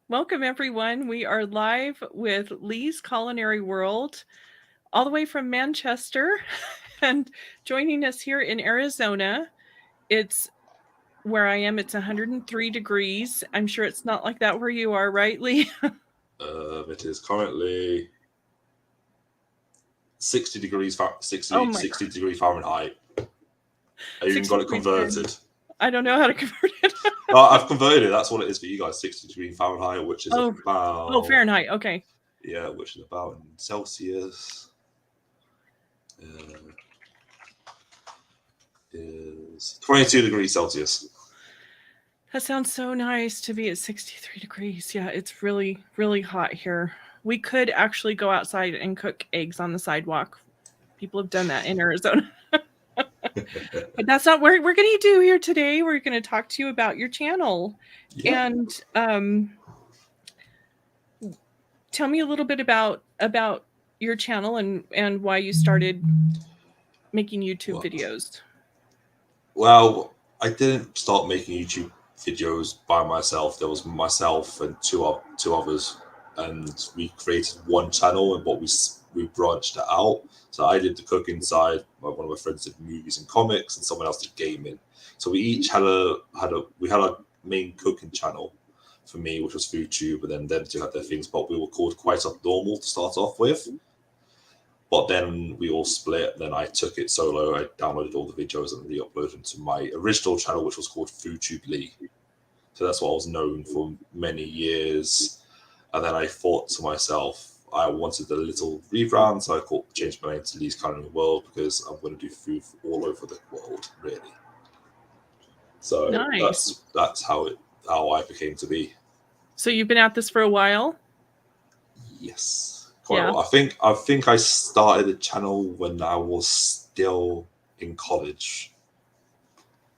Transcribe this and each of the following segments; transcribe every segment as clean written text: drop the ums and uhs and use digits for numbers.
Welcome, everyone. We are live with Leigh's Culinary World, all the way from Manchester. And joining us here in Arizona, it's where I am, it's 103 degrees. I'm sure it's not like that where you are, right, Leigh? It is currently 60 degrees, Oh 60, my 60 degree Fahrenheit. I God, even 60 got it degrees Fahrenheit. converted. I don't know how to convert it. Oh, I've converted it. That's what it is for you guys. 60 degree Fahrenheit, which is Oh, about, Fahrenheit. Okay. yeah, which is about in Celsius. Uh, is 22 degrees Celsius. That sounds so nice to be at 63 degrees. Yeah, it's really, really hot here. We could actually go outside and cook eggs on the sidewalk. People have done that in Arizona. But that's not what we're going to do here today. We're going to talk to you about your channel. Yeah. And tell me a little bit about your channel and why you started making YouTube Well, videos. well, I didn't start making YouTube videos by myself. There was myself and two others, and we created one channel. And we branched it out. So I did the cooking side. One of my friends did movies and comics, and someone else did gaming. So we each had a main cooking channel. For me, which was FoodTube, and then them two had their things, but we were called Quite Abnormal to start off with. But then we all split. Then I took it solo. I downloaded all the videos and re-uploaded them to my original channel, which was called FoodTube Leigh. So that's what I was known for many years. And then I thought to myself, I wanted a little rebrand, so I changed my name to Leigh's Culinary World because I'm going to do food all over the world, really. So Nice. that's how I became to be. So you've been at this for a while? Yes, quite Yeah. well. I think I started the channel when I was still in college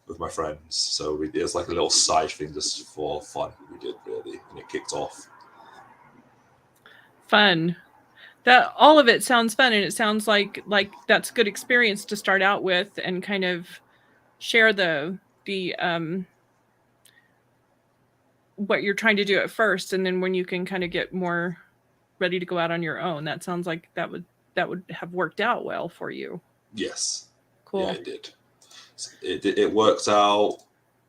with my friends. So it was like a little side thing just for fun. We did really, and it kicked off. Fun. That all of it sounds fun, and it sounds like that's a good experience to start out with and kind of share the what you're trying to do at first, and then when you can kind of get more ready to go out on your own. That sounds like that would have worked out well for you. Yes, yeah, Cool. it did. It worked out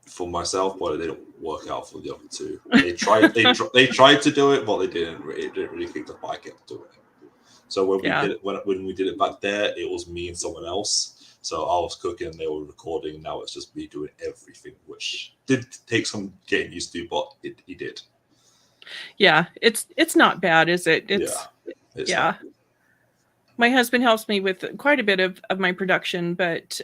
for myself, but it didn't work out for the other two. They tried they tried to do it, but they didn't. It didn't really kick off. I kept doing it. So when we Yeah. did it when we did it back there, it was me and someone else. So I was cooking, they were recording. Now it's just me doing everything, which did take some getting used to, but it did. Yeah, it's not bad, is it? Yeah, it's Yeah. not. My husband helps me with quite a bit of my production, but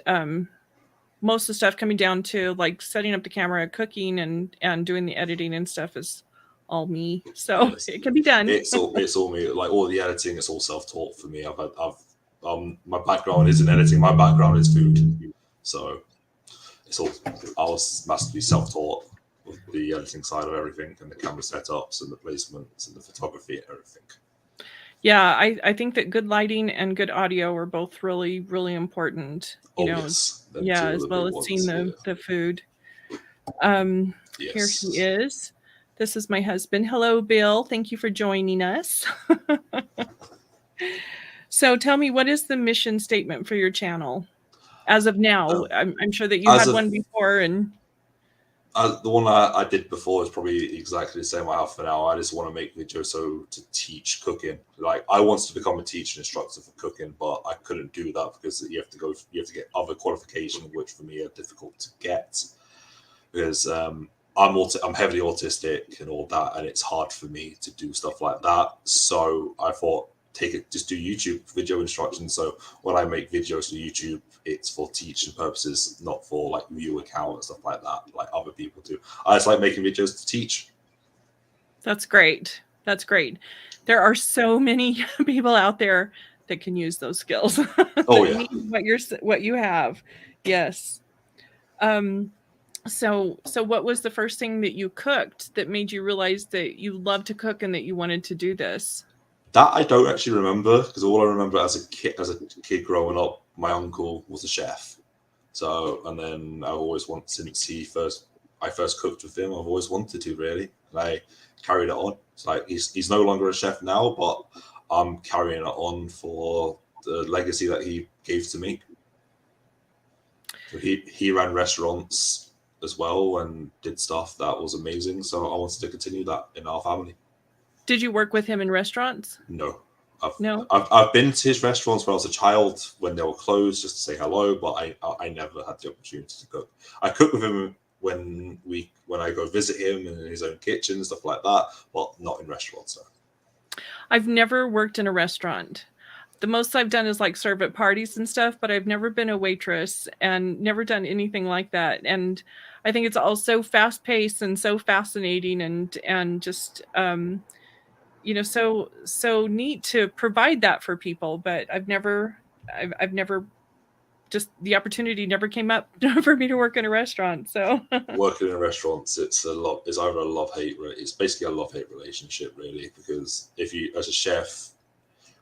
most of the stuff coming down to like setting up the camera, cooking and doing the editing and stuff is all me. So Yes, it can be done. it's all me. Like all the editing, it's all self taught for me. I've my background isn't editing. My background is food, so it's all I was massively self taught with the editing side of everything and the camera setups and the placements and the photography and everything. Yeah, I think that good lighting and good audio are both really, really important, Oh yes, them yeah, two are as the well big as seeing ones. Yeah. the food. Here he Yes. is. This is my husband. Hello, Bill. Thank you for joining us. So tell me, what is the mission statement for your channel as of now? Um, I'm sure that you as had of one before, and the one I did before is probably exactly the same I have for now. I just want to make videos to teach cooking. Like I wanted to become a teacher instructor for cooking, but I couldn't do that because you have to get other qualifications, which for me are difficult to get because I'm heavily autistic and all that, and it's hard for me to do stuff like that. So I thought just do YouTube video instructions. So when I make videos for YouTube, it's for teaching purposes, not for like view account and stuff like that, like other people do. I just like making videos to teach. that's great. That's great. There are so many people out there that can use those skills Oh that yeah. need what you have. Yes. Um, so what was the first thing that you cooked that made you realize that you love to cook and that you wanted to do this? That I don't actually remember because all I remember as a kid growing up, my uncle was a chef. So and then I always want since he first I first cooked with him. I've always wanted to, really, and I carried it on. It's like he's no longer a chef now, but I'm carrying it on for the legacy that he gave to me. So he ran restaurants as well and did stuff that was amazing. So I wanted to continue that in our family. Did you work with him in restaurants? No. No. I've been to his restaurants when I was a child when they were closed just to say hello, but I never had the opportunity to cook. I cook with him when I go visit him in his own kitchen, stuff like that, but not in restaurants. No. I've never worked in a restaurant. The most I've done is like serve at parties and stuff, but I've never been a waitress and never done anything like that. And I think it's all so fast paced and so fascinating and just so neat to provide that for people. But I've never just the opportunity never came up for me to work in a restaurant. So working in restaurants, it's either a love-hate, it's basically a love-hate relationship, really, because if you, as a chef,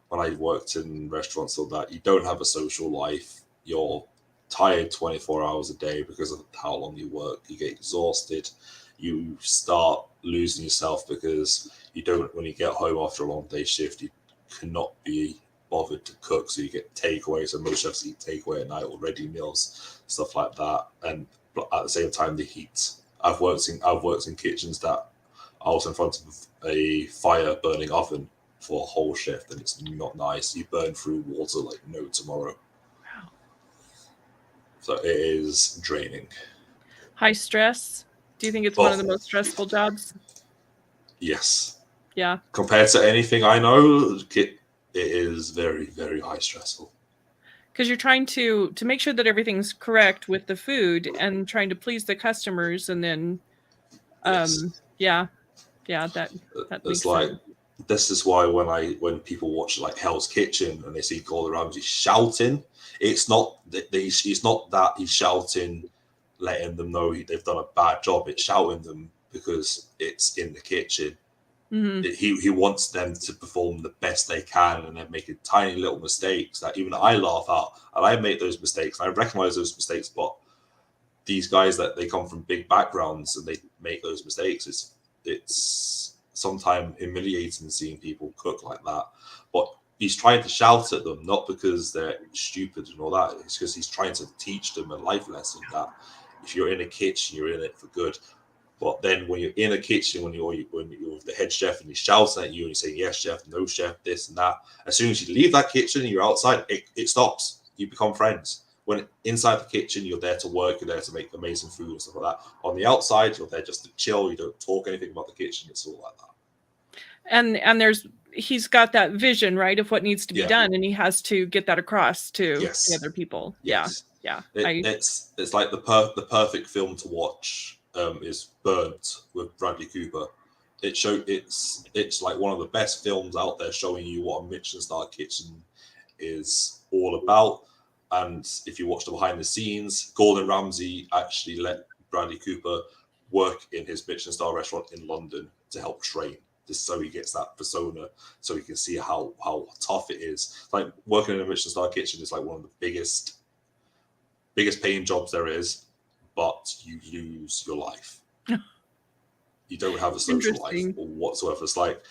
when I worked in restaurants or that, you don't have a social life. You're tired 24 hours a day because of how long you work. You get exhausted. You start losing yourself because when you get home after a long day shift, you cannot be bothered to cook. So you get takeaway. So most chefs eat takeaway at night or ready meals, stuff like that. And at the same time, the heat. I've worked in kitchens that I was in front of a fire burning oven for a whole shift, and it's not nice. You burn through water like no tomorrow. Wow. So it is draining. High stress. Do you think it's one of the most stressful jobs? Yes. Yeah. Compared to anything I know, it is very, very high stressful. Because you're trying to make sure that everything's correct with the food and trying to please the customers, and then Yes. that makes like sense. This is why when people watch like Hell's Kitchen and they see Gordon Ramsay shouting, it's not that he's shouting, letting them know they've done a bad job. It's shouting them because it's in the kitchen. Mm-hmm. He wants them to perform the best they can, and they're making tiny little mistakes that even I laugh at, and I make those mistakes. And I recognize those mistakes, but these guys that they come from big backgrounds and they make those mistakes. It's sometimes humiliating seeing people cook like that. But he's trying to shout at them, not because they're stupid and all that. It's because he's trying to teach them a life lesson that if you're in a kitchen, you're in it for good. But then when you're in a kitchen, when you're the head chef and he's shouting at you and you say, yes, chef, no, chef, this and that, as soon as you leave that kitchen and you're outside, it stops. You become friends. When inside the kitchen, you're there to work, you're there to make amazing food and stuff like that. On the outside, you're there just to chill. You don't talk anything about the kitchen. It's all like that. And he's got that vision, right, of what needs to be done, and he has to get that across to the other people. Yes. Yeah. It's like the perfect film to watch is Burnt with Bradley Cooper. It's like one of the best films out there, showing you what a Michelin star kitchen is all about. And if you watch the behind the scenes, Gordon Ramsay actually let Bradley Cooper work in his Michelin star restaurant in London to help train, just so he gets that persona, so he can see how tough it is. Like working in a Michelin star kitchen is like one of the biggest paying jobs there is, but you lose your life. You don't have a social life or whatsoever. It's like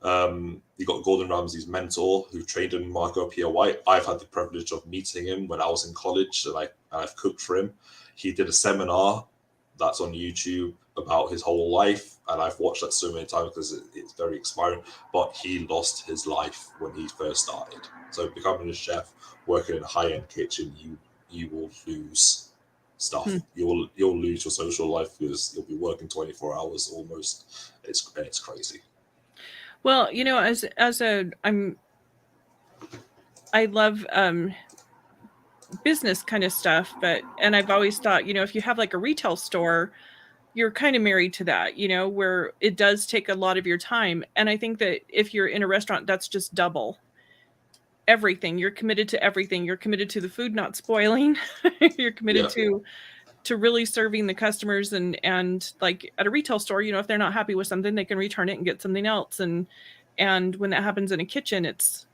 you got Gordon Ramsay's mentor who trained him, Marco Pierre White. I've had the privilege of meeting him when I was in college, and I've cooked for him. He did a seminar that's on YouTube about his whole life, and I've watched that so many times because it's very inspiring. But he lost his life when he first started. So becoming a chef, working in a high-end kitchen, you will lose stuff. You'll lose your social life because you'll be working 24 hours almost. It's crazy. Well, I love business kind of stuff, and I've always thought, if you have like a retail store, you're kind of married to that, where it does take a lot of your time. And I think that if you're in a restaurant, that's just double everything. You're committed to everything. You're committed to the food not spoiling. You're committed to really serving the customers, and like at a retail store, if they're not happy with something, they can return it and get something else. And when that happens in a kitchen, it's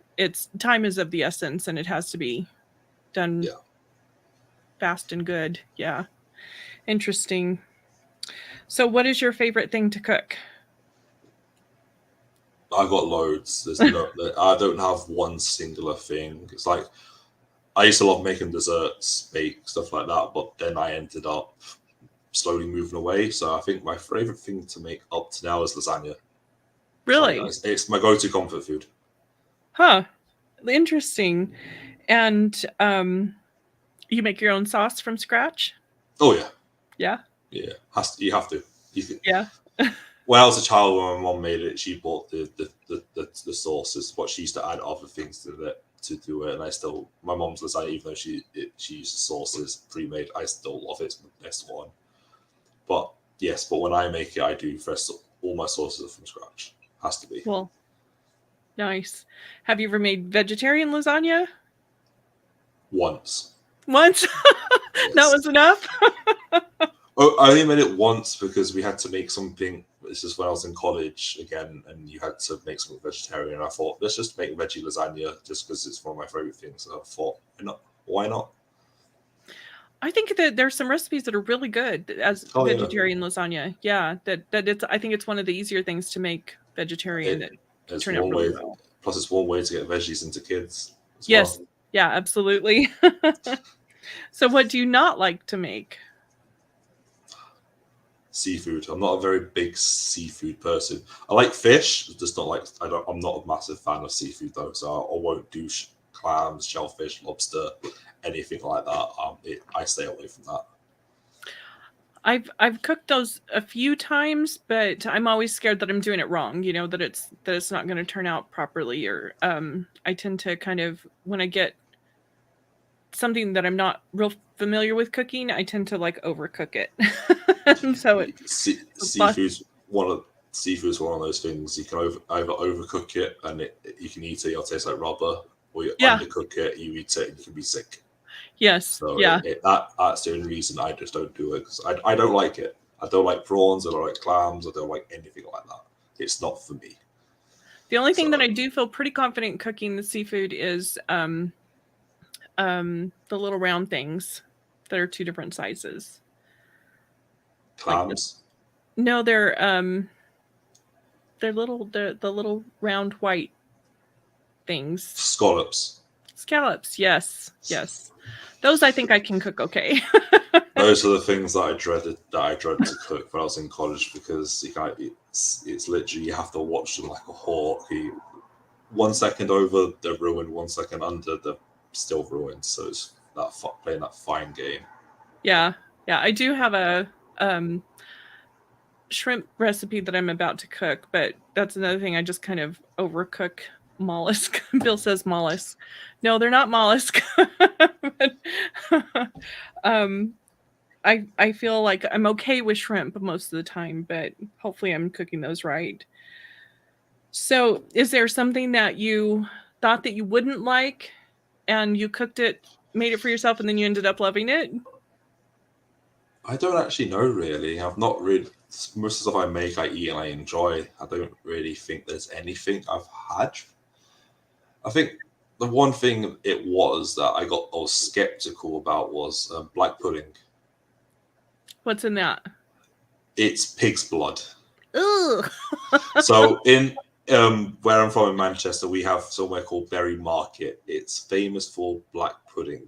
time is of the essence, and it has to be done fast and good. Yeah. Interesting. So what is your favorite thing to cook? I've got loads. I don't have one singular thing. It's like I used to love making desserts, bake stuff like that, but then I ended up slowly moving away. So I think my favorite thing to make up to now is lasagna. Really? It's my go-to comfort food. Huh. Interesting. And you make your own sauce from scratch? Oh yeah, Yeah. yeah. You have to. Yeah. When I was a child, when my mom made it, she bought the sauces, but she used to add other things to it to do it. And my mom's lasagna, even though she uses sauces pre-made, I still love it. It's the best one. But yes, but when I make it, I do fresh. All my sauces are from scratch. Has to be. Well, nice. Have you ever made vegetarian lasagna? Once. Once? Yes. That was enough? Oh, I only made it once because we had to make something. This is when I was in college again, and you had to make something vegetarian. And I thought, let's just make veggie lasagna just because it's one of my favorite things. And I thought, why not? I think that there's some recipes that are really good as vegetarian lasagna. Yeah, that it's. I think it's one of the easier things to make vegetarian that It's turn out one really way. well. Plus, it's one way to get veggies into kids as Yes. well. Yeah, absolutely. So what do you not like to make? Seafood. I'm not a very big seafood person. I like fish, just not like I'm not a massive fan of seafood though, so I won't do clams, shellfish, lobster, anything like that. I stay away from that. I've cooked those a few times, but I'm always scared that I'm doing it wrong, that it's not going to turn out properly, or I tend to kind of, when I get something that I'm not real familiar with cooking, I tend to like overcook it. And so seafood's one of those things you can either overcook it and you can eat it, it'll taste like rubber, or you undercook it, you eat it and you can be sick. Yes. So yeah. That's the only reason I just don't do it, because I don't like it. I don't like prawns, I don't like clams, I don't like anything like that. It's not for me. The only thing that I do feel pretty confident cooking the seafood is the little round things that are 2 different sizes. Clams? Like no, they're little, the little round white things. Scallops. Scallops, yes. Those I think I can cook okay. Those are the things that I dread to cook when I was in college, because it's literally, you have to watch them like a hawk. 1 second over, they're ruined, 1 second under, they're still ruined. So it's playing that fine game. Yeah. I do have a shrimp recipe that I'm about to cook, but that's another thing. I just kind of overcook mollusk. Bill says mollusk. No, they're not mollusk. But, I feel like I'm okay with shrimp most of the time, but hopefully I'm cooking those right. So, is there something that you thought that you wouldn't like, and you cooked it, made it for yourself, and then you ended up loving it? I don't actually know, really. I've not really. Most of the stuff I make, I eat and I enjoy. I don't really think there's anything I've had. I think the one thing it was that I was skeptical about was black pudding. What's in that? It's pig's blood. Ugh. So in where I'm from in Manchester, we have somewhere called Bury Market. It's famous for black pudding.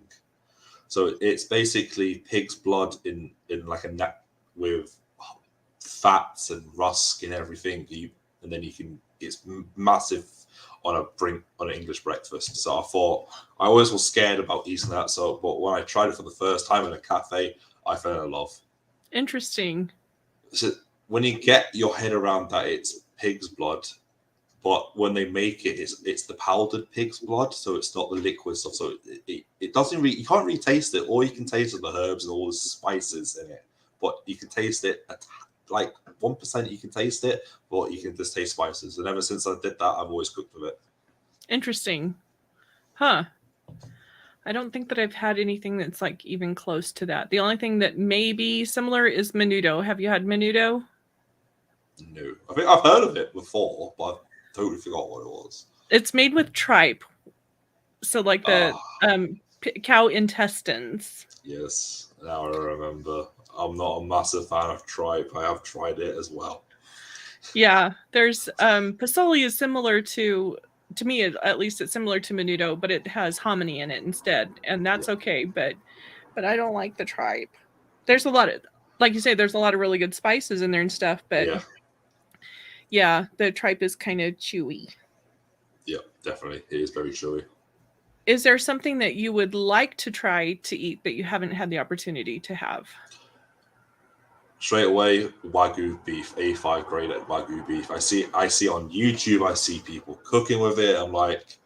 So it's basically pig's blood in like a net with fats and rusk and everything. And then it's massive on an English breakfast. So I always was scared about eating that. But when I tried it for the first time in a cafe, I fell in love. Interesting. So when you get your head around that, it's pig's blood, but when they make it, it's the powdered pig's blood, so it's not the liquid stuff. So it doesn't really, you can't really taste it. All you can taste are the herbs and all the spices in it, but you can taste it like 1%. You can taste it, but you can just taste spices. And ever since I did that, I've always cooked with it. Interesting. Huh. I don't think that I've had anything that's like even close to that. The only thing that may be similar is Menudo. Have you had Menudo? No. I think I've heard of it before, but I totally forgot what it was. It's made with tripe. So like the cow intestines. Yes. Now I remember. I'm not a massive fan of tripe. I have tried it as well. Yeah, there's pasoli is similar to me at least it's similar to menudo, but it has hominy in it instead, and that's okay. But I don't like the tripe. There's a lot of, like you say, there's a lot of really good spices in there and stuff, but yeah, the tripe is kind of chewy. Yeah, definitely, it is very chewy. Is there something that you would like to try to eat that you haven't had the opportunity to have? Straight away, Wagyu beef, A5 grade Wagyu beef. I see on YouTube, I see people cooking with it. I'm like,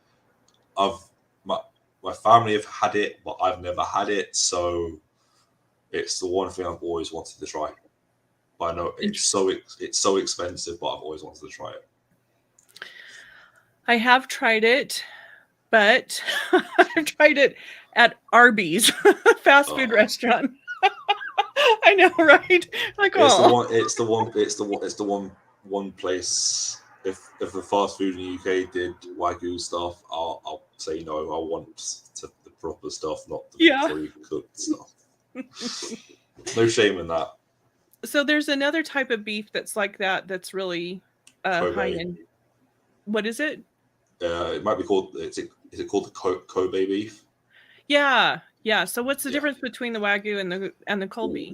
my family have had it, but I've never had it. So it's the one thing I've always wanted to try. But I know it's so expensive, but I've always wanted to try it. I have tried it, but I've tried it at Arby's, fast food restaurant. I know, right? Like, it's the one place. If the fast food in the UK did Wagyu stuff, I'll say no. I want the proper stuff, not the pre-cooked stuff. No shame in that. So there's another type of beef that's like that. That's really high end. What is it? It might be called. Is it called the Kobe beef? Yeah. So what's the difference between the Wagyu and the Kobe?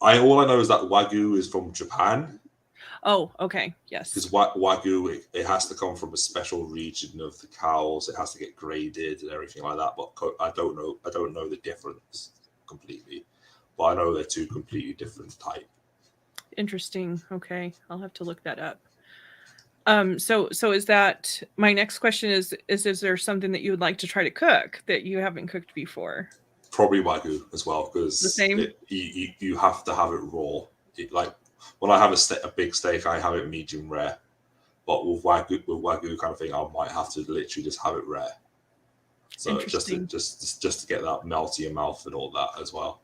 All I know is that Wagyu is from Japan. Oh, okay. Yes. Because Wagyu, it has to come from a special region of the cows. It has to get graded and everything like that. But I don't know the difference completely. But I know they're two completely different types. Interesting. Okay, I'll have to look that up. So is that my next question? Is there something that you would like to try to cook that you haven't cooked before? Probably Wagyu as well, because the same. You have to have it raw. Like when I have a big steak, I have it medium rare. But with Wagyu kind of thing, I might have to literally just have it rare. So just to get that melt in your mouth and all that as well.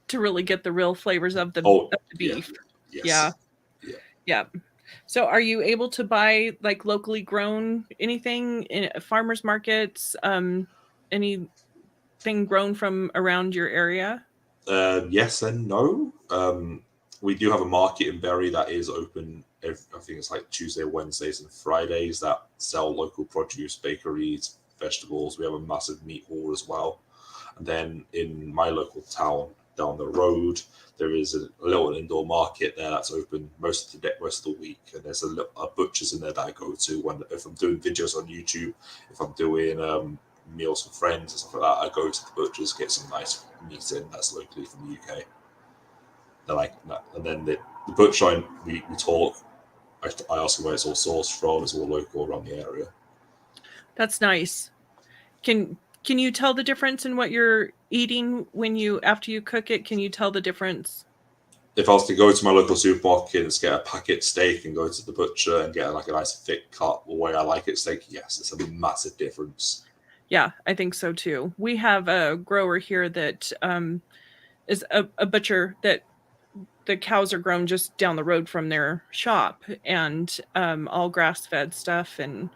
To really get the real flavors of the beef. Yeah. Yes. Yeah. So are you able to buy like locally grown anything in farmers markets? Anything grown from around your area? Yes and no. We do have a market in Bury that is open. I think it's like Tuesday, Wednesdays, and Fridays that sell local produce, bakeries, vegetables. We have a massive meat hall as well. And then in my local town down the road, there is a little indoor market there that's open most of the week. And there's a butcher's in there that I go to if I'm doing videos on YouTube, if I'm doing meals for friends and stuff like that, I go to the butcher's, get some nice meat in that's locally from the UK. And then the butcher, we talk. I ask him where it's all sourced from. It's all local around the area. That's nice. Can you tell the difference in what you're eating after you cook it? Can you tell the difference? If I was to go to my local supermarket and get a packet steak and go to the butcher and get like a nice thick cut the way I like it steak, yes, it's a massive difference. Yeah, I think so too. We have a grower here that is a butcher that the cows are grown just down the road from their shop, and all grass-fed stuff and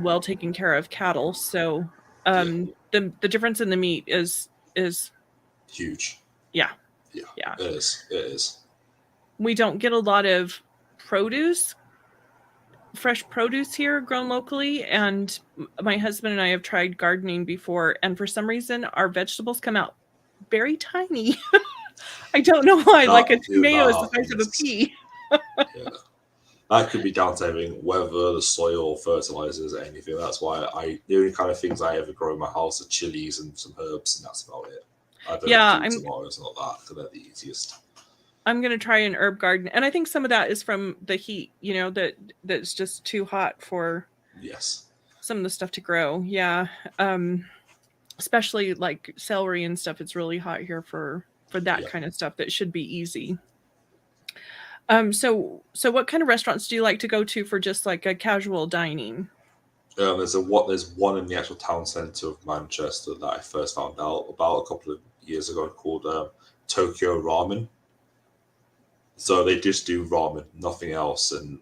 well taken care of cattle. So the difference in the meat is huge. Yeah. It is. We don't get a lot of fresh produce here grown locally, and my husband and I have tried gardening before, and for some reason our vegetables come out very tiny. I don't know why. Like a tomato is the size of a pea. That could be down to everything, whether the soil, fertilizers, anything. That's why the only kind of things I ever grow in my house are chilies and some herbs, and that's about it. I don't do tomatoes, not that, because they're the easiest. I'm going to try an herb garden, and I think some of that is from the heat, that's just too hot for some of the stuff to grow. Yeah. Especially like celery and stuff. It's really hot here for that kind of stuff that should be easy. So what kind of restaurants do you like to go to for just like a casual dining? There's one in the actual town centre of Manchester that I first found out about a couple of years ago called Tokyo Ramen. So they just do ramen, nothing else, and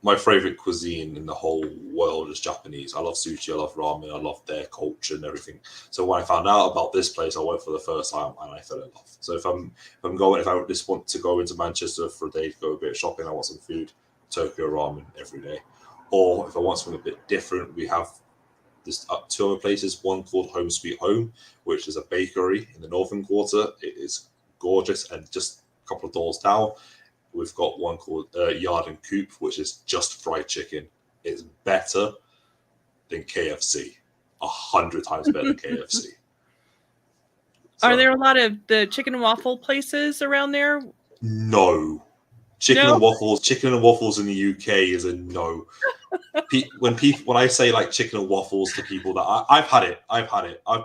my favorite cuisine in the whole world is Japanese. I love sushi, I love ramen, I love their culture and everything. So when I found out about this place, I went for the first time and I fell in love. So if I just want to go into Manchester for a day to go a bit of shopping, I want some food, Tokyo ramen every day. Or if I want something a bit different, we have this two other places. One called Home Sweet Home, which is a bakery in the Northern Quarter. It is gorgeous, and just a couple of doors down, we've got one called Yard and Coop, which is just fried chicken. It's better than KFC, 100 times better than KFC. So, are there a lot of the chicken and waffle places around there? No. Chicken and waffles in the UK is a no. When I say like chicken and waffles to people that I've had it. I've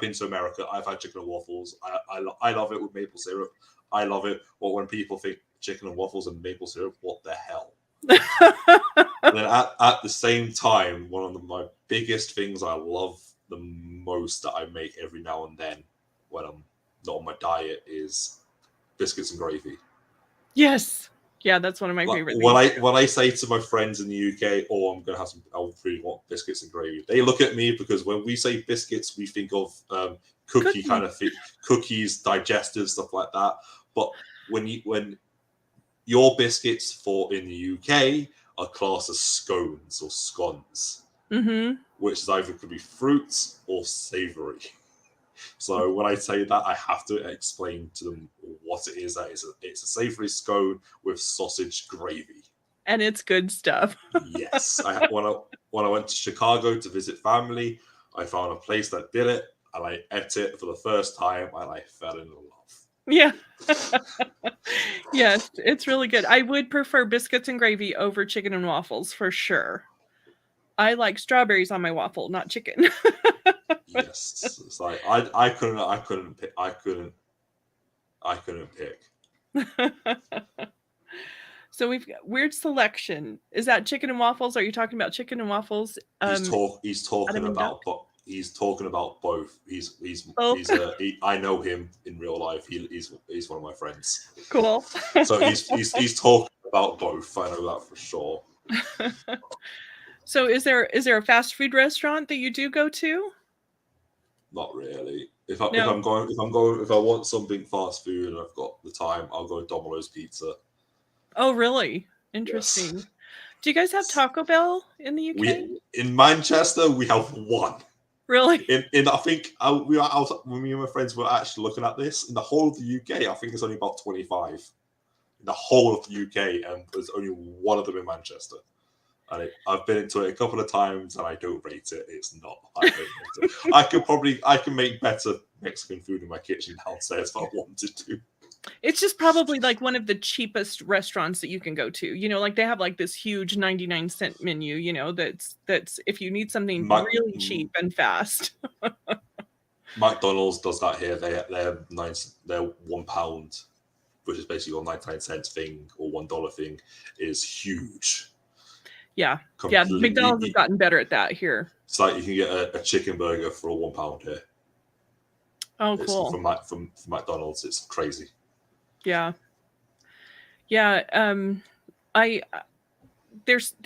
been to America. I've had chicken and waffles. I love it with maple syrup. I love it. But when people think chicken and waffles and maple syrup, what the hell? And then at the same time, one of my biggest things I love the most that I make every now and then when I'm not on my diet is biscuits and gravy. Yes. Yeah, that's one of my favorite things. When I say to my friends in the UK, "Oh, I'm going to have some," I really want biscuits and gravy. They look at me because when we say biscuits, we think of cookie kind of thing, cookies, digestives, stuff like that. But when your biscuits for in the UK are classed as scones or scones, which is either could be fruits or savoury. So when I say that, I have to explain to them what it is. That it's a savoury scone with sausage gravy, and it's good stuff. Yes, when I went to Chicago to visit family, I found a place that did it, and I ate it for the first time, and I fell in love. Yeah. Yes, it's really good. I would prefer biscuits and gravy over chicken and waffles for sure. I like strawberries on my waffle, not chicken. Yes, it's like I couldn't pick. So we've got weird selection. Is that chicken and waffles? Are you talking about chicken and waffles? He's talking about both. I know him in real life. He's one of my friends. Cool. So he's talking about both. I know that for sure. So is there a fast food restaurant that you do go to? Not really. If I want something fast food and I've got the time, I'll go to Domino's Pizza. Oh, really? Interesting. Yes. Do you guys have Taco Bell in the UK? In Manchester, we have one. Really? I think when me and my friends were actually looking at this, in the whole of the UK, I think it's only about 25. In the whole of the UK, and there's only one of them in Manchester. And I've been into it a couple of times, and I don't rate it. It's not. I can make better Mexican food in my kitchen downstairs if I wanted to. It's just probably like one of the cheapest restaurants that you can go to. You know, like they have like this huge 99-cent menu. You know, that's if you need something really cheap and fast. McDonald's does that here. They're £1, which is basically your 99-cent thing or $1 thing, is huge. Yeah, McDonald's has gotten better at that here. It's like you can get a chicken burger for £1 here. Oh, cool! From McDonald's, it's crazy. Yeah. There's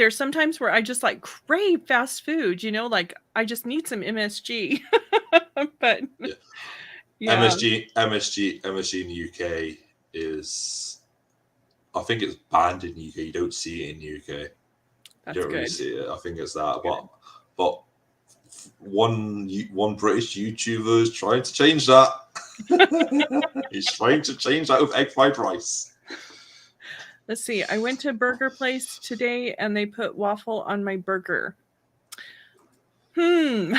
sometimes where I just like crave fast food. You know, like I just need some MSG. But yeah. MSG in the UK is, I think it's banned in the UK. You don't see it in the UK. That's you don't good. Really see it. I think it's that. But one British YouTuber is trying to change that. He's trying to change that with egg fried rice. Let's see. I went to a burger place today and they put waffle on my burger. There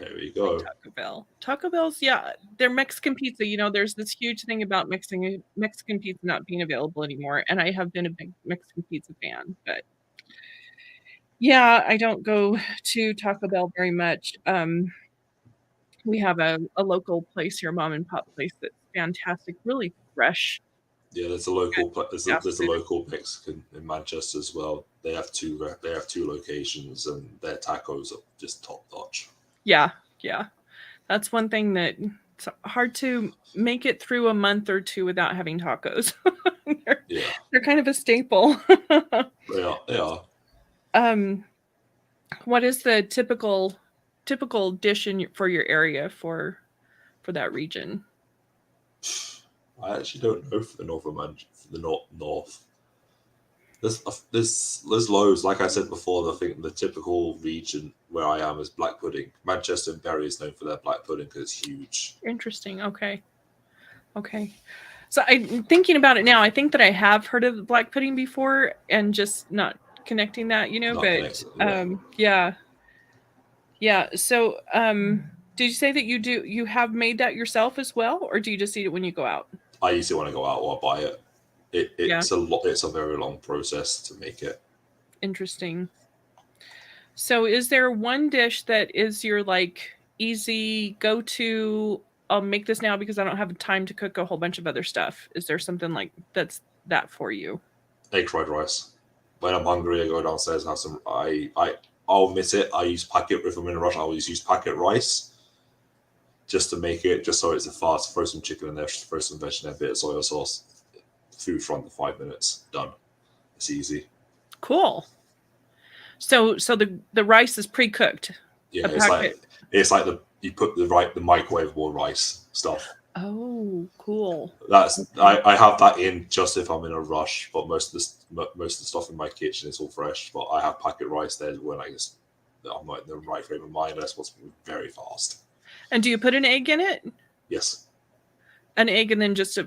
we go. Taco Bell's, yeah, they're Mexican pizza. You know, there's this huge thing about Mexican pizza not being available anymore, and I have been a big Mexican pizza fan. But yeah, I don't go to Taco Bell very much. We have a local place here, mom and pop place that's fantastic, really fresh. Yeah, there's a local there's a local Mexican in Manchester as well. They have two locations, and their tacos are just top notch. Yeah. That's one thing that it's hard to make it through a month or two without having tacos. They're kind of a staple. They are. What is the typical dish for your area for that region? I actually don't know for the north. There's loads. Like I said before, I think the typical region where I am is black pudding. Manchester and Bury is known for their black pudding because it's huge. Interesting. Okay. So I'm thinking about it now. I think that I have heard of black pudding before and just not connecting that, Yeah. So, did you say that you have made that yourself as well, or do you just eat it when you go out? I usually want to go out or buy it. It's a very long process to make it. Interesting. So is there one dish that is your like easy go-to, I'll make this now because I don't have time to cook a whole bunch of other stuff? Is there something like that's that for you? Egg fried rice. When I'm hungry, I go downstairs and have some. I'll admit it. I use packet if I'm in a rush. I always use packet rice just to make it, just so it's a fast. Throw some chicken in there, throw some veg in there, a bit of soy sauce. Food for under 5 minutes. Done. It's easy. Cool. So the rice is pre-cooked. Yeah, it's like you put the microwavable rice stuff. Oh, cool. I have that in just if I'm in a rush, but most of the stuff in my kitchen is all fresh. But I have packet rice there when I'm not in the right frame of mind. That's what's very fast. And do you put an egg in it? Yes. An egg and then just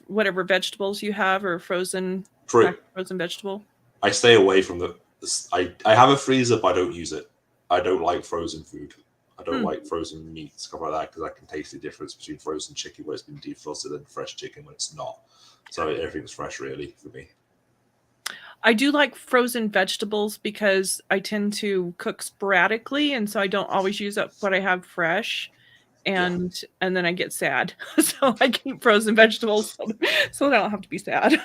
whatever vegetables you have or frozen vegetable? I stay away from I have a freezer, but I don't use it. I don't like frozen food. I don't like frozen meat, stuff like that, because I can taste the difference between frozen chicken where it's been defrosted and fresh chicken when it's not. So everything's fresh, really, for me. I do like frozen vegetables because I tend to cook sporadically, and so I don't always use up what I have fresh. And then I get sad. So I keep frozen vegetables so I don't have to be sad.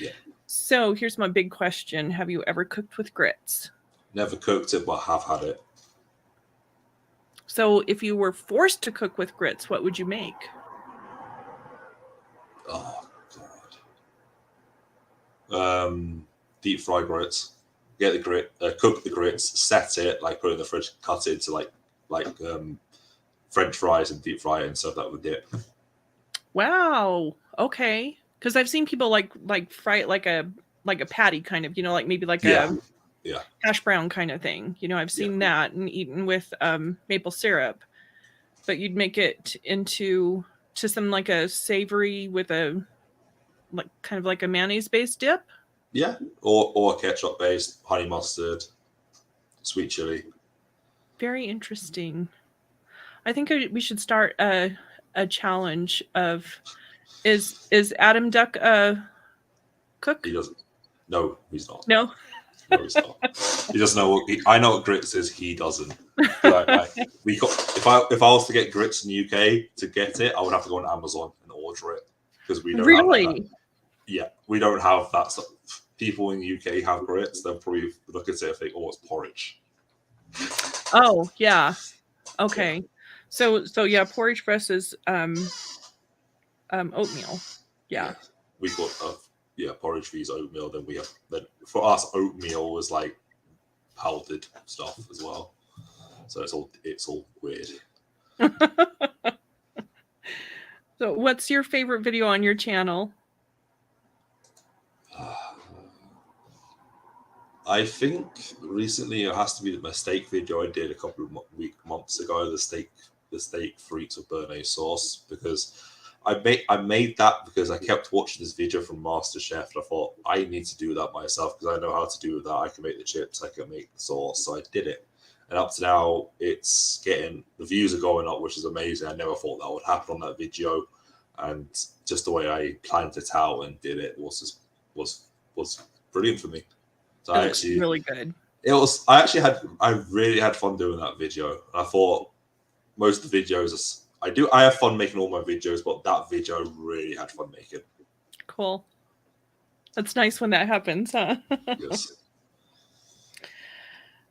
Yeah. So here's my big question. Have you ever cooked with grits? Never cooked it, but have had it. So if you were forced to cook with grits, what would you make? Oh, God. Deep fry grits. Get the grit, cook the grits, set it, like put it in the fridge, cut it into like French fries and deep fry it and serve that with dip. Wow. Okay. Because I've seen people like fry it like a patty kind of, like maybe like a hash brown kind of thing. I've seen that and eaten with maple syrup. But you'd make it into some like a savory with a like kind of like a mayonnaise based dip. Yeah, or ketchup based, honey mustard, sweet chili. Very interesting. I think we should start a challenge of is Adam Duck a cook? He doesn't. No, he's not. No, he's not. He doesn't know. I know what grits is. He doesn't. If I was to get grits in the UK to get it, I would have to go on Amazon and order it because we don't really. Have that. Yeah, we don't have that stuff. People in the UK have grits. They'll probably look at it and think, "Oh, it's porridge." Oh yeah. Okay. Yeah. So yeah, porridge for us is oatmeal. Yeah. We got porridge for oatmeal. Then for us oatmeal was like powdered stuff as well. So it's all weird. So what's your favorite video on your channel? I think recently it has to be my steak video I did a couple of months ago. The steak frites with béarnaise sauce, because I made that because I kept watching this video from MasterChef and I thought I need to do that myself because I know how to do that. I can make the chips, I can make the sauce, so I did it. And up to now, it's getting the views are going up, which is amazing. I never thought that would happen on that video, and just the way I planned it out and did it was brilliant for me. So it looks really good. I really had fun doing that video. And I thought most of the videos I have fun making all my videos, but that video I really had fun making. Cool. That's nice when that happens, huh? Yes.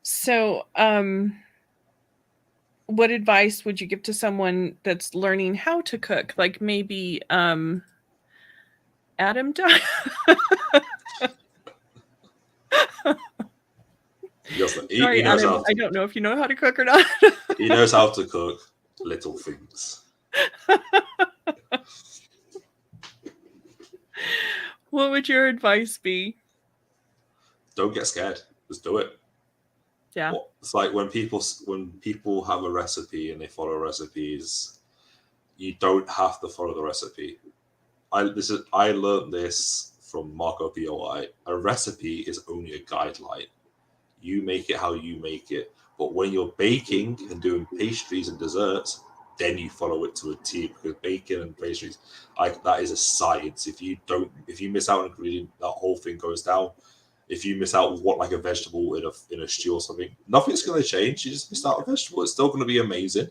So, what advice would you give to someone that's learning how to cook? Like maybe Adam Duck? Sorry, knows Adam. how I to, don't know if you know how to cook or not. he knows how to cook little things. What would your advice be? Don't get scared. Just do it. Yeah. It's like when people have a recipe and they follow recipes, you don't have to follow the recipe. I learned this from Marco Poi. A recipe is only a guideline. You make it how you make it. But when you're baking and doing pastries and desserts, then you follow it to a T, because baking and pastries, that is a science. If you miss out on an ingredient, that whole thing goes down. If you miss out what, like a vegetable in a stew or something, nothing's going to change. You just missed out a vegetable. It's still going to be amazing.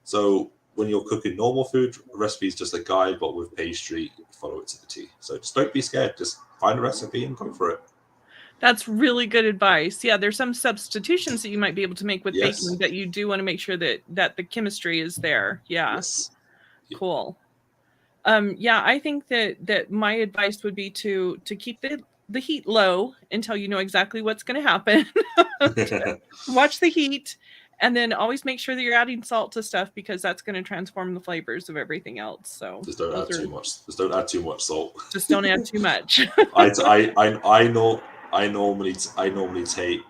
So when you're cooking normal food, a recipe is just a guide, but with pastry, follow it to the T. So just don't be scared. Just find a recipe and go for it. That's really good advice. Yeah, there's some substitutions that you might be able to make with Yes. baking, but you do want to make sure that the chemistry is there. Yeah. Yes. Cool. Yeah, I think that my advice would be to keep the heat low until you know exactly what's going to happen. Watch the heat, and then always make sure that you're adding salt to stuff, because that's going to transform the flavors of everything else. So just don't add too much. Just don't add too much salt. Just don't add too much. I normally take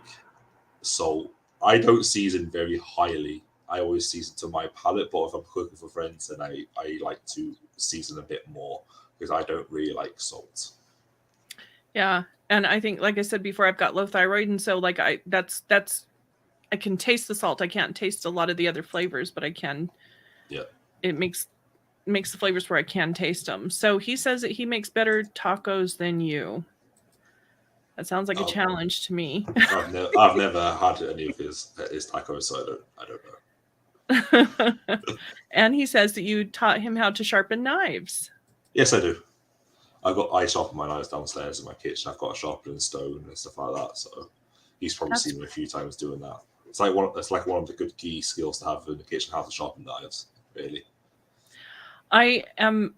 salt. I don't season very highly. I always season to my palate, but if I'm cooking for friends, then I like to season a bit more, because I don't really like salt. Yeah, and I think, like I said before, I've got low thyroid, and so like I can taste the salt. I can't taste a lot of the other flavors, but I can. Yeah. It makes the flavors where I can taste them. So he says that he makes better tacos than you. That sounds like a challenge to me. I've never had any of his tacos, so I don't know. And he says that you taught him how to sharpen knives. Yes, I do. I sharpen my knives downstairs in my kitchen. I've got a sharpening stone and stuff like that. So he's probably seen me a few times doing that. It's like one of the good key skills to have in the kitchen, how to sharpen knives. Really. I am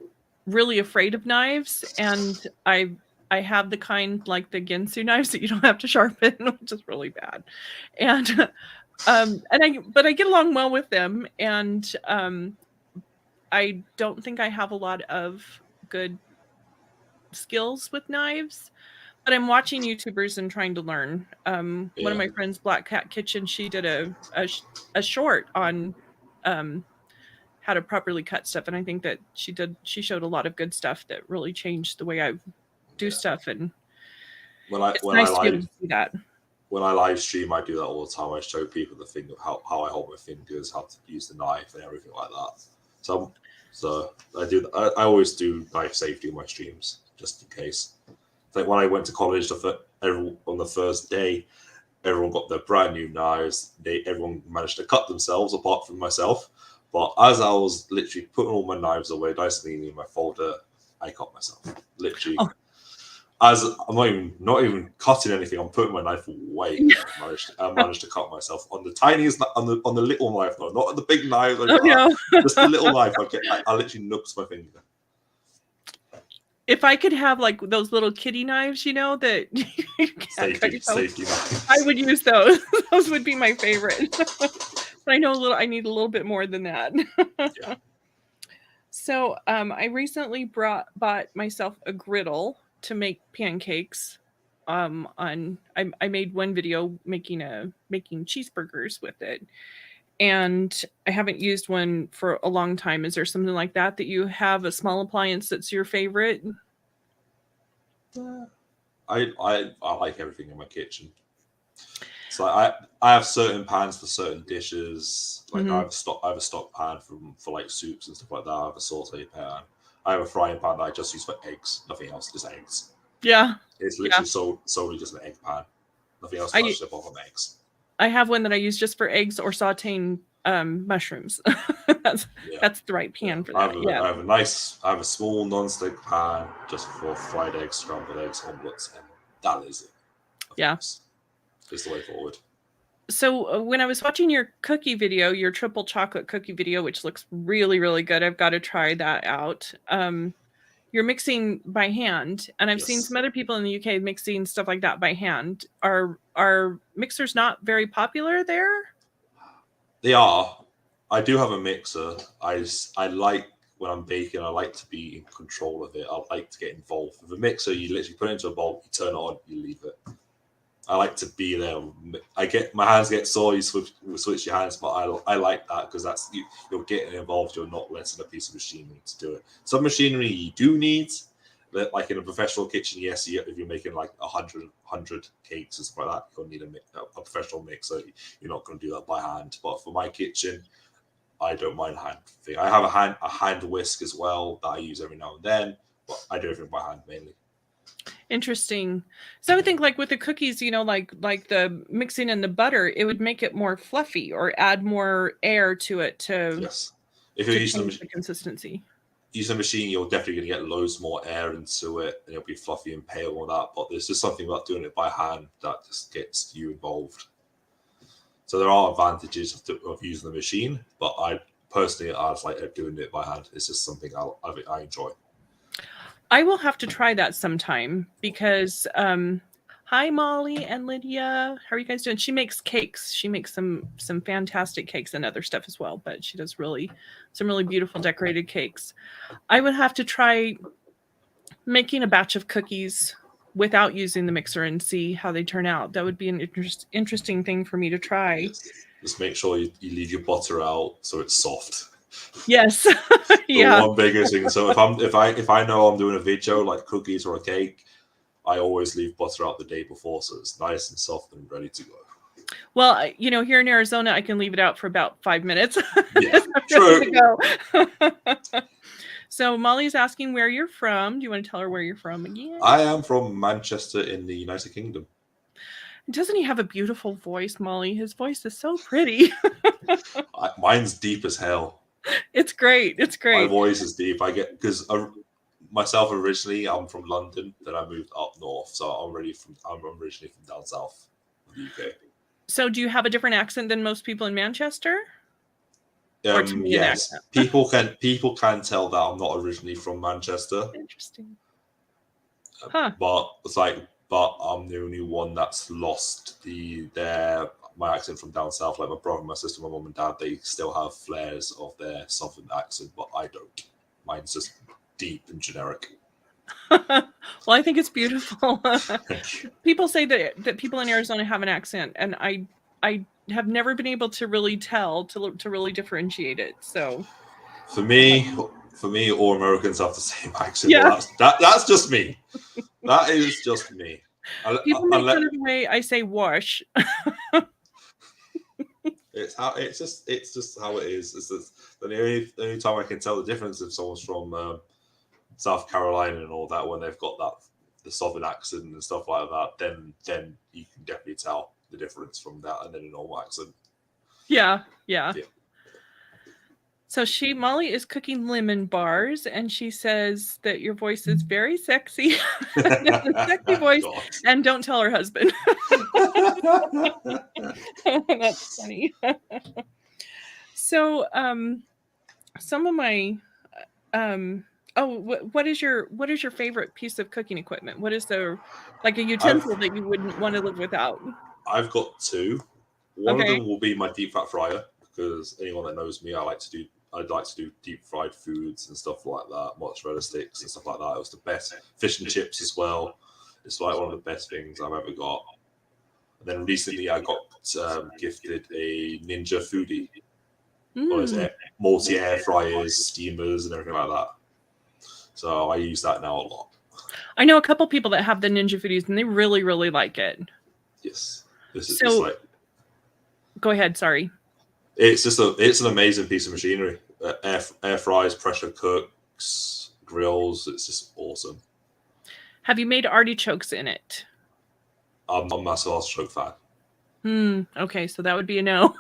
really afraid of knives, and I have the kind like the Ginsu knives that you don't have to sharpen, which is really bad. And I get along well with them, and I don't think I have a lot of good skills with knives, but I'm watching YouTubers and trying to learn. One of my friends, Black Cat Kitchen, she did a short on how to properly cut stuff, and I think that she showed a lot of good stuff that really changed the way I do stuff. And it's nice to be able to see that. When I live stream, I do that all the time. I show people the thing of how I hold my fingers, how to use the knife, and everything like that. So I do. I always do knife safety in my streams, just in case. Like when I went to college, on the first day, everyone got their brand new knives. Everyone managed to cut themselves, apart from myself. But as I was literally putting all my knives away, nicely in my folder, I cut myself. Literally, as I'm not even cutting anything, I'm putting my knife away. I managed to cut myself on the tiniest, on the little knife, not on the big knife. No. Just the little knife. I literally nooks my finger. If I could have like those little kitty knives, that safety knives, I would use those. Those would be my favorite. But I know I need a little bit more than that. Yeah. So I recently bought myself a griddle to make pancakes. I made one video making cheeseburgers with it, and I haven't used one for a long time. Is there something like that you have, a small appliance that's your favorite? I like everything in my kitchen. So I have certain pans for certain dishes. Like I have a stock pan for like soups and stuff like that. I have a saute pan. I have a frying pan that I just use for eggs. Nothing else, just eggs. Yeah. It's literally solely just an egg pan. Nothing else touches apart from eggs. I have one that I use just for eggs or sauteing mushrooms. That's the right pan for that. I have a small non-stick pan just for fried eggs, scrambled eggs, omelets, and that is it. Yeah. It's the way forward. So when I was watching your cookie video, your triple chocolate cookie video, which looks really, really good, I've got to try that out. you're mixing by hand, and I've seen Yes. some other people in the UK mixing stuff like that by hand. Are mixers not very popular there? They are. I do have a mixer. I like when I'm baking. I like to be in control of it. I like to get involved. With a mixer, you literally put it into a bowl, you turn it on, you leave it. I like to be there. My hands get sore. You switch your hands, but I like that because that's you're getting involved. You're not letting a piece of machinery to do it. Some machinery you do need, like in a professional kitchen. Yes, if you're making like 100 cakes and stuff like that, you'll need a professional mixer. You're not going to do that by hand. But for my kitchen, I don't mind hand thing. I have a hand whisk as well that I use every now and then, but I do everything by hand mainly. Interesting. So I would think like with the cookies, like the mixing in the butter, it would make it more fluffy or add more air to it to Yes. If you're using change the consistency. Use a machine, you're definitely going to get loads more air into it, and it'll be fluffy and pale and all that. But there's just something about doing it by hand that just gets you involved. So there are advantages of using the machine, but I personally like doing it by hand. It's just something I enjoy. I will have to try that sometime because hi Molly and Lydia, how are you guys doing? She makes cakes. She makes some fantastic cakes and other stuff as well, but she does some really beautiful decorated cakes. I would have to try making a batch of cookies without using the mixer and see how they turn out. That would be an interesting thing for me to try. Yes. Just make sure you leave your butter out so it's soft. Yes. Yeah. The one biggest thing. So if I know I'm doing a video like cookies or a cake, I always leave butter out the day before so it's nice and soft and ready to go. Well, here in Arizona, I can leave it out for about 5 minutes. Yeah, true. To go. So Molly's asking where you're from. Do you want to tell her where you're from again? I am from Manchester in the United Kingdom. Doesn't he have a beautiful voice, Molly? His voice is so pretty. Mine's deep as hell. It's great. It's great. My voice is deep. I get because myself originally, I'm from London. Then I moved up north, so I'm originally from down south, the UK. So, do you have a different accent than most people in Manchester? Yes, people can tell that I'm not originally from Manchester. Interesting. Huh. But I'm the only one that's lost my accent from down south. Like my brother, my sister, my mum and dad, they still have flares of their southern accent, but I don't. Mine's just deep and generic. Well, I think it's beautiful. People say that people in Arizona have an accent, and I have never been able to really tell to really differentiate it. So for me, all Americans have the same accent. Yeah. That's just me. That is just me. People make fun of the way I say wash. It's just how it is. It's just, the only time I can tell the difference if someone's from South Carolina and all that, when they've got the southern accent and stuff like that, then you can definitely tell the difference from that and then a normal accent. Yeah. So Molly is cooking lemon bars, and she says that your voice is very sexy. Sexy voice, God. And don't tell her husband. That's funny. So, some of my, what is your favorite piece of cooking equipment? What is a utensil that you wouldn't want to live without? I've got two. One of them will be my deep fat fryer, because anyone that knows me, I'd like to do deep fried foods and stuff like that, mozzarella sticks and stuff like that. It was the best. Fish and chips as well. It's like one of the best things I've ever got. And then recently I got gifted a Ninja Foodie. Multi-air fryers, steamers and everything like that. So I use that now a lot. I know a couple people that have the Ninja Foodies and they really, really like it. Yes. Go ahead, sorry. It's an amazing piece of machinery. Air fries, pressure cooks, grills. It's just awesome. Have you made artichokes in it? I'm a massive artichoke fan. Okay, so that would be a no.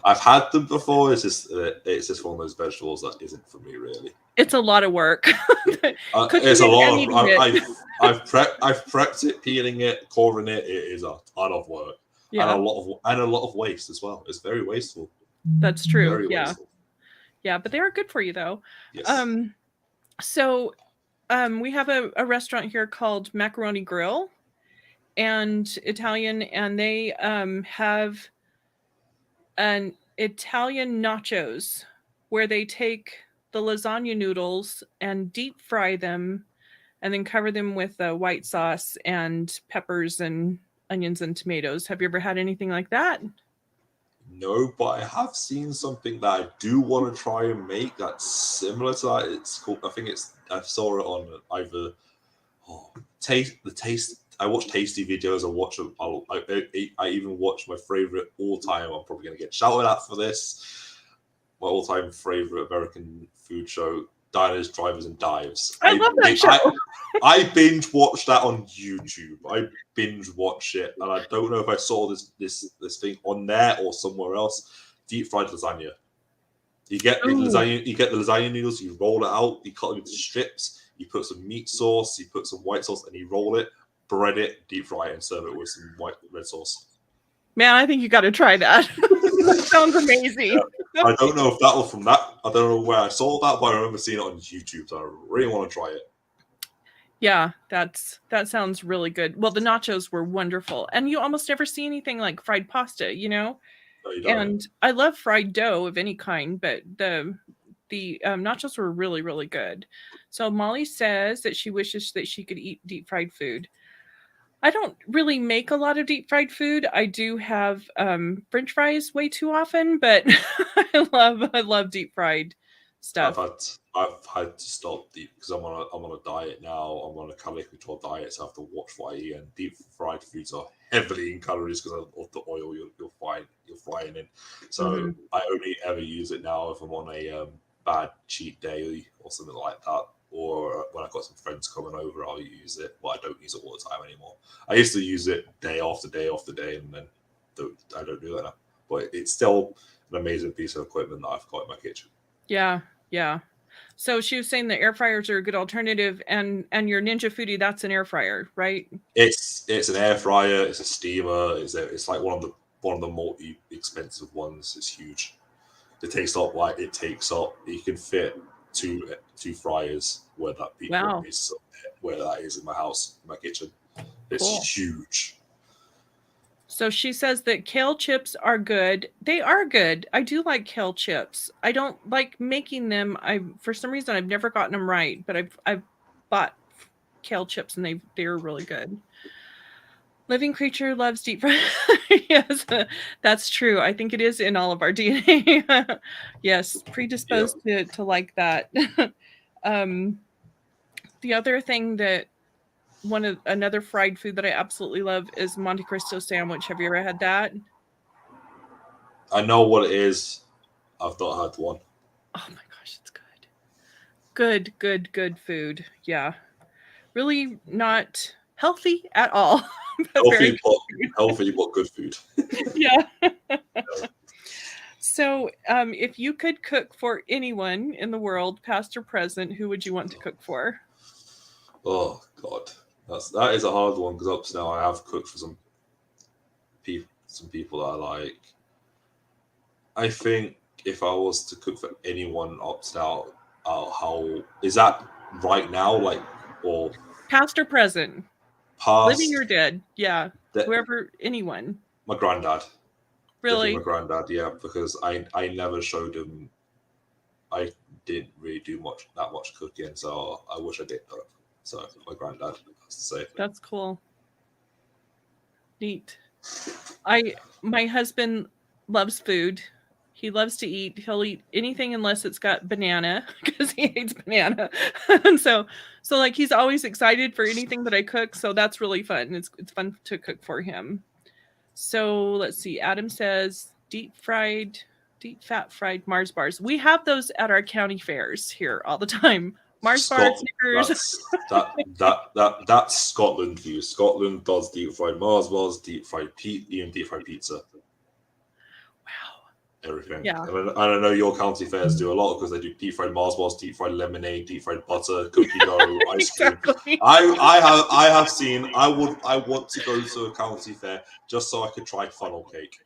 I've had them before. It's just one of those vegetables that isn't for me, really. It's a lot of work. It's a lot of. I've prepped it, peeling it, coring it. It is a ton of work. Yeah. And a lot of waste as well. It's very wasteful. That's true. Very wasteful. Yeah, but they are good for you though. Yes. So we have a restaurant here called Macaroni Grill and Italian, and they have an Italian nachos where they take the lasagna noodles and deep fry them and then cover them with white sauce and peppers and onions and tomatoes. Have you ever had anything like that? No, but I have seen something that I do want to try and make that's similar to that. It's called, I think it's, I saw it on either taste. I watch tasty videos. I even watch my favorite all time. I'm probably gonna get shouted at for this. My all time favorite American food show, Diners, Drivers, and Dives. I love that show. I binge watched that on YouTube. I binge watched it, and I don't know if I saw this thing on there or somewhere else. Deep fried lasagna. You get the lasagna. You get the lasagna noodles. You roll it out. You cut them into strips. You put some meat sauce. You put some white sauce, and you roll it, bread it, deep fry it, and serve it with some red sauce. Man, I think you got to try that. That sounds amazing. Yeah. I don't know if that was from that. I don't know where I saw that, but I remember seeing it on YouTube, so I really want to try it. Yeah, that sounds really good. Well, the nachos were wonderful, and you almost never see anything like fried pasta, you know. No, you don't. And I love fried dough of any kind, but the nachos were really, really good. So Molly says that she wishes that she could eat deep fried food. I don't really make a lot of deep fried food. I do have French fries way too often, but I love deep fried stuff. I've had to stop because I'm on a diet now. I'm on a calorie control diet, so I have to watch what I eat. And deep fried foods are heavily in calories because of the oil you're frying in. So I only ever use it now if I'm on a bad cheat day or something like that. Or when I've got some friends coming over, I'll use it. But I don't use it all the time anymore. I used to use it day after day after day, and then I don't do that now. But it's still an amazing piece of equipment that I've got in my kitchen. Yeah. So she was saying the air fryers are a good alternative, and your Ninja Foodie, that's an air fryer, right? It's an air fryer. It's a steamer. It's like one of the multi expensive ones. It's huge. It takes up. You can fit two fryers where that is where that is in my house, in my kitchen. It's huge. So she says that kale chips are good. They are good. I do like kale chips. I don't like making them. For some reason I've never gotten them right, but I've bought kale chips and they're really good. Living creature loves deep fried. Yes, that's true. I think it is in all of our DNA. Yes, predisposed to like that. The other thing that another fried food that I absolutely love is Monte Cristo sandwich. Have you ever had that? I know what it is. I've not had one. Oh my gosh, it's good. Good food. Yeah. Really not healthy at all. Healthy, but good food. Yeah. So, if you could cook for anyone in the world, past or present, who would you want to cook for? Oh God, that is a hard one because up to now I have cooked for some people that I like. I think if I was to cook for anyone up to now, how is that right now? Like, or past or present? Past, living or dead? Yeah, whoever, anyone. My granddad. Really? My granddad, yeah, because I never showed him. I didn't really do that much cooking, so I wish I did. So my granddad has to say. That's cool. Neat. My husband loves food. He loves to eat. He'll eat anything unless it's got banana because he hates banana. And so like he's always excited for anything that I cook. So that's really fun. It's fun to cook for him. So let's see. Adam says deep fat fried Mars bars. We have those at our county fairs here all the time. Mars bars, Snickers. That's Scotland for you. Scotland does deep fried Mars bars, deep fried pizza. Everything. Yeah. And I know your county fairs do a lot because they do deep fried Mars bars, deep fried lemonade, deep fried butter, cookie dough, ice cream. Exactly. I have seen. I want to go to a county fair just so I could try funnel cake.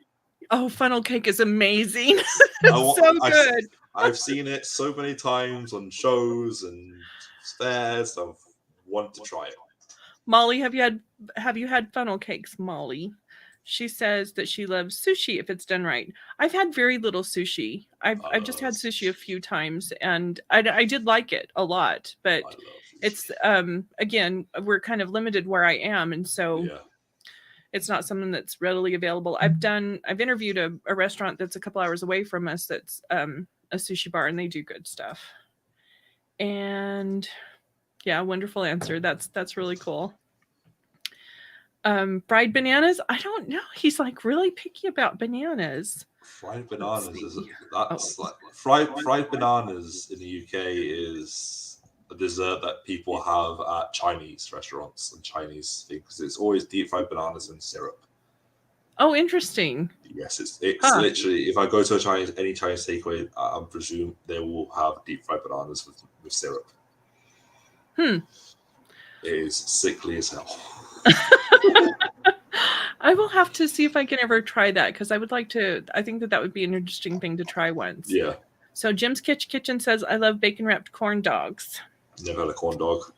Oh, funnel cake is amazing. So good. I've seen it so many times on shows and fairs. I've wanted to try it. Molly, have you had funnel cakes, Molly? She says that she loves sushi if it's done right. I've had very little sushi. I've just had sushi a few times, and I did like it a lot. But I love sushi. it's again, we're kind of limited where I am, and so Yeah. it's not something that's readily available. I've interviewed a restaurant that's a couple hours away from us that's a sushi bar, and they do good stuff. And yeah, wonderful answer. That's really cool. Fried bananas? I don't know. He's like really picky about bananas. Fried bananas is Oh. like fried bananas in the UK is a dessert that people have at Chinese restaurants and Chinese things. It's always deep fried bananas and syrup. Oh, interesting. Yes, it's literally, if I go to any Chinese takeaway, I presume they will have deep fried bananas with syrup. It is sickly as hell. I will have to see if I can ever try that, because I would like to. I think that would be an interesting thing to try once. Yeah. So Jim's Kitchen says, I love bacon wrapped corn dogs. Never had a corn dog.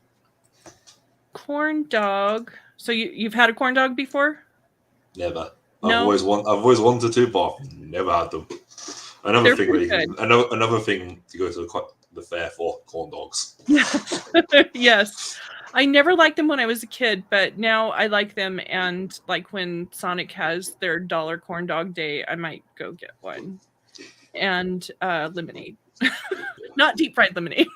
Corn dog. So you've had a corn dog before? Never. No? I've always wanted to, but I've never had them. Another thing to go to the fair for, corn dogs. Yes. I never liked them when I was a kid, but now I like them. And like when Sonic has their $1 corn dog day, I might go get one. And lemonade. Not deep fried lemonade.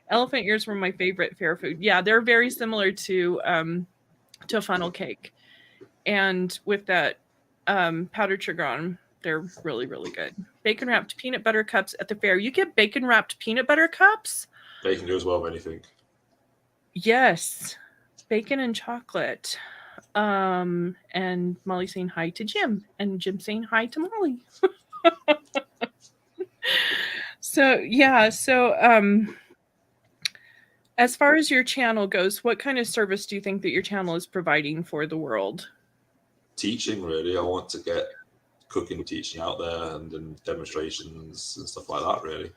Elephant ears were my favorite fair food. Yeah, they're very similar to a funnel cake. And with that powdered sugar on them, they're really, really good. Bacon wrapped peanut butter cups at the fair. You get bacon wrapped peanut butter cups? Bacon goes well with anything. Yes. Bacon and chocolate. And Molly saying hi to Jim. And Jim saying hi to Molly. So as far as your channel goes, what kind of service do you think that your channel is providing for the world? Teaching, really. I want to get cooking teaching out there and demonstrations and stuff like that, really.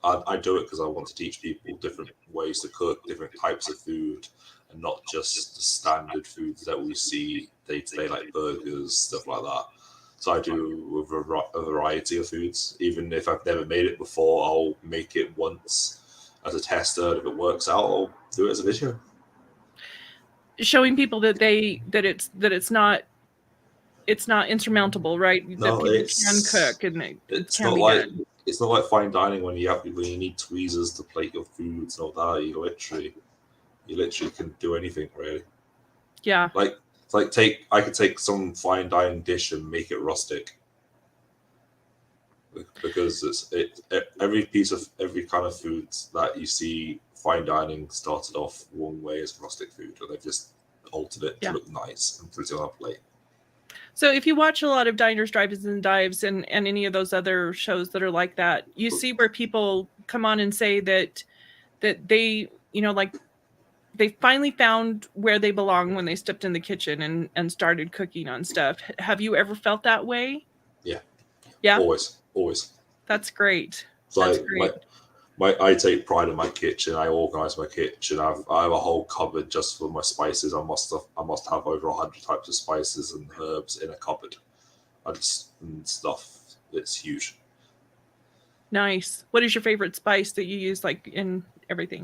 I do it because I want to teach people different ways to cook, different types of food, and not just the standard foods that we see day to day, like burgers, stuff like that. So I do a variety of foods. Even if I've never made it before, I'll make it once as a tester. And if it works out, I'll do it as a video. Showing people that it's not insurmountable, right? No, that people can cook and it's can not be like done. It's not like fine dining when you need tweezers to plate your foods and all that. You literally can do anything, really. Yeah. I could take some fine dining dish and make it rustic, because every kind of food that you see fine dining started off one way as rustic food, and they've just altered it to look nice and pretty on a plate. So if you watch a lot of Diners, Drive-Ins, and Dives and any of those other shows that are like that, you see where people come on and say that they, like they finally found where they belong when they stepped in the kitchen and started cooking on stuff. Have you ever felt that way? Yeah. Yeah. Always. That's great. That's great. I take pride in my kitchen. I organize my kitchen. I have a whole cupboard just for my spices. I must have over 100 types of spices and herbs in a cupboard and stuff. It's huge. Nice. What is your favorite spice that you use, like in everything?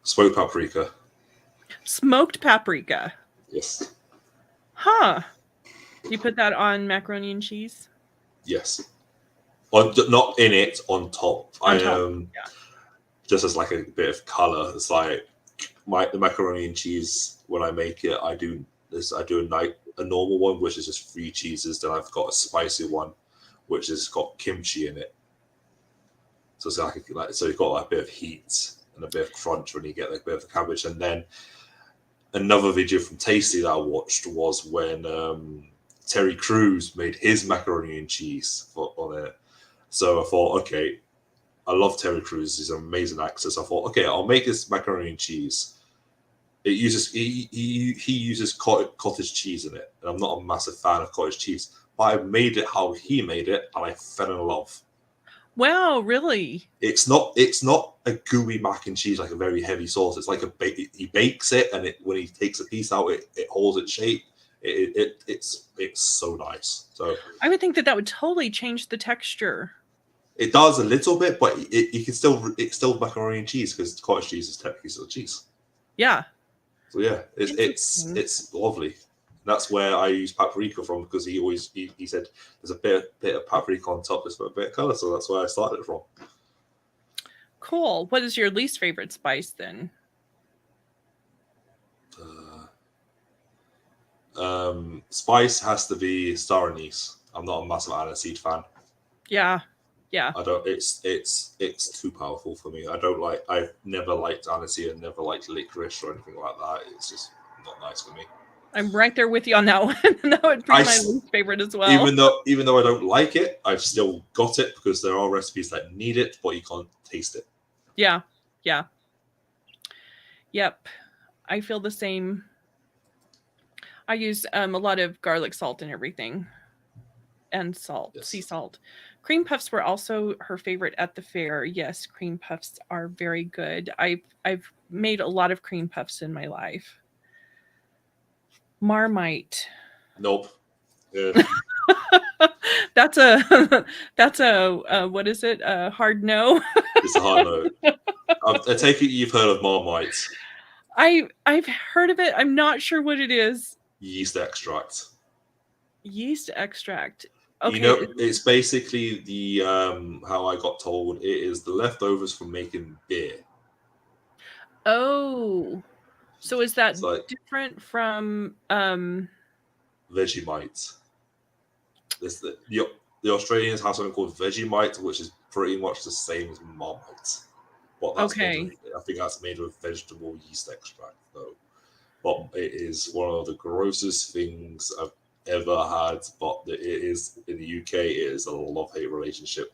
Smoked paprika. Smoked paprika. Yes. Huh. You put that on macaroni and cheese? Yes. Not in it, on top. Just as like a bit of color. It's like the macaroni and cheese. When I make it, I do a normal one, which is just 3 cheeses. Then I've got a spicy one, which has got kimchi in it. So it's so you've got like a bit of heat and a bit of crunch when you get like a bit of the cabbage. And then another video from Tasty that I watched was when Terry Crews made his macaroni and cheese on it. So I thought, okay, I love Terry Crews. He's an amazing actor. So I thought, okay, I'll make this macaroni and cheese. He uses cottage cheese in it, and I'm not a massive fan of cottage cheese, but I made it how he made it, and I fell in love. Wow, really? It's not a gooey mac and cheese like a very heavy sauce. It's like he bakes it, and when he takes a piece out, it holds its shape. It's so nice. So I would think that would totally change the texture. it does a little bit, but it's still macaroni and cheese because cottage cheese is technically still cheese. Yeah. So yeah, it's lovely. That's where I use paprika from, because he said there's a bit of paprika on top just for a bit of color, so that's where I started from. Cool. What is your least favorite spice then? Spice has to be star anise. I'm not a massive aniseed fan. Yeah. I don't. It's too powerful for me. I've never liked aniseed and never liked licorice or anything like that. It's just not nice for me. I'm right there with you on that one. That would be my least favorite as well. Even though I don't like it, I've still got it because there are recipes that need it, but you can't taste it. Yeah. Yep. I feel the same. I use a lot of garlic salt and everything, and salt, Yes. sea salt. Cream puffs were also her favorite at the fair. Yes, cream puffs are very good. I've made a lot of cream puffs in my life. Marmite. Nope. That's a what is it? A hard no. It's a hard no. I take it you've heard of Marmite. I've heard of it. I'm not sure what it is. Yeast extract. Yeast extract. Okay. You know, it's basically the how I got told it is the leftovers from making beer. Oh, so is that like different from Vegemite? The Australians have something called Vegemite, which is pretty much the same as Marmite. But that's I think that's made with vegetable yeast extract, though. But it is one of the grossest things I've ever had. But it is in the UK. It is a love-hate relationship.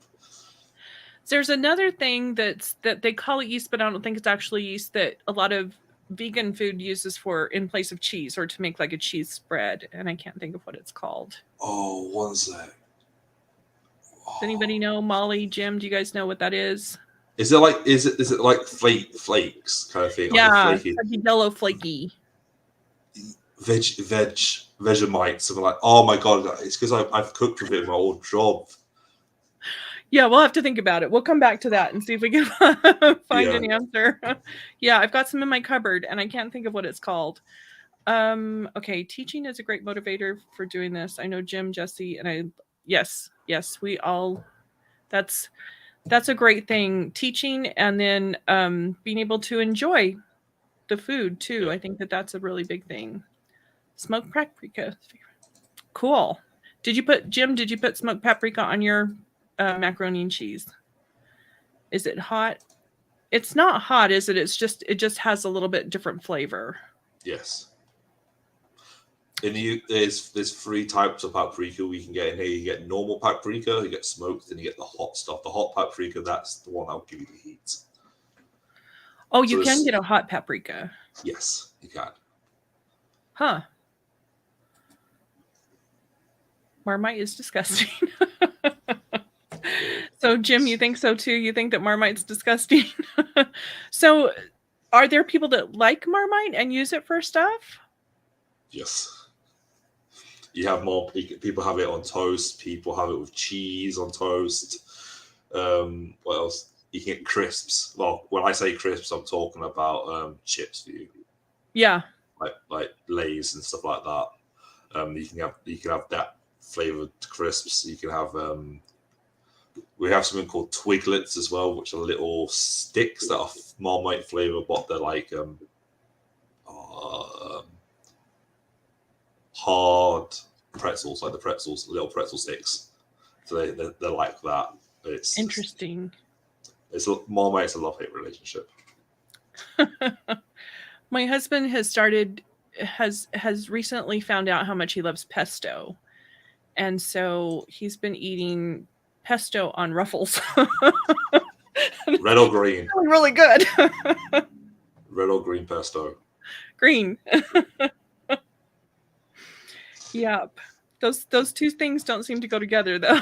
There's another thing that they call it yeast, but I don't think it's actually yeast, that a lot of vegan food uses for in place of cheese, or to make like a cheese spread, and I can't think of what it's called. Oh, one sec. Does anybody know? Molly, Jim, do you guys know what that is? Is it like flakes kind of thing? Yeah, like yellow flaky. Vegemite, something like. Oh my god, it's because I've cooked with it in my old job. Yeah, we'll have to think about it. We'll come back to that and see if we can find an answer. Yeah, I've got some in my cupboard and I can't think of what it's called. Okay, teaching is a great motivator for doing this. I know Jim, Jesse, and yes, we all, that's a great thing. Teaching and then being able to enjoy the food too. I think that's a really big thing. Smoked paprika. Cool. Did you put smoked paprika on your macaroni and cheese? Is it hot? It's not hot, is it? It just has a little bit different flavor. Yes. There's 3 types of paprika we can get in here. You get normal paprika, you get smoked, and you get the hot stuff. The hot paprika, that's the one that'll give you the heat. Oh, you can get a hot paprika. Yes, you can. Huh. Marmite is disgusting. So, Jim, you think so too? You think that Marmite's disgusting? So, are there people that like Marmite and use it for stuff? Yes. You have more people have it on toast. People have it with cheese on toast. What else? You can get crisps. Well, when I say crisps, I'm talking about chips for you. Yeah. Like Lay's and stuff like that. You can have that flavored crisps. You can have we have something called Twiglets as well, which are little sticks that are Marmite flavor, but they're like hard pretzels, like the pretzels, little pretzel sticks. So they're like that. It's interesting. Marmite's a love-hate relationship. My husband has recently found out how much he loves pesto, and so he's been eating pesto on Ruffles. Red or green? Really good. Red or green pesto? Green. Yep. Those two things don't seem to go together, though.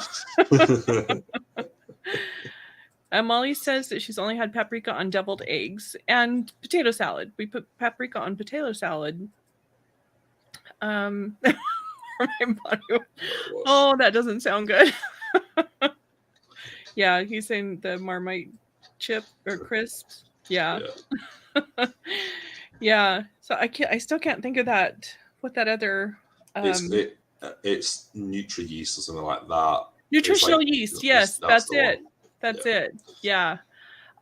Molly says that she's only had paprika on deviled eggs and potato salad. We put paprika on potato salad. Oh, that doesn't sound good. Yeah, he's saying the Marmite chip or crisps. Yeah. Yeah. So I still can't think of that. What that other it's Nutritional Yeast or something like that. Nutritional Yeast. Yes, that's it. That's it. Yeah.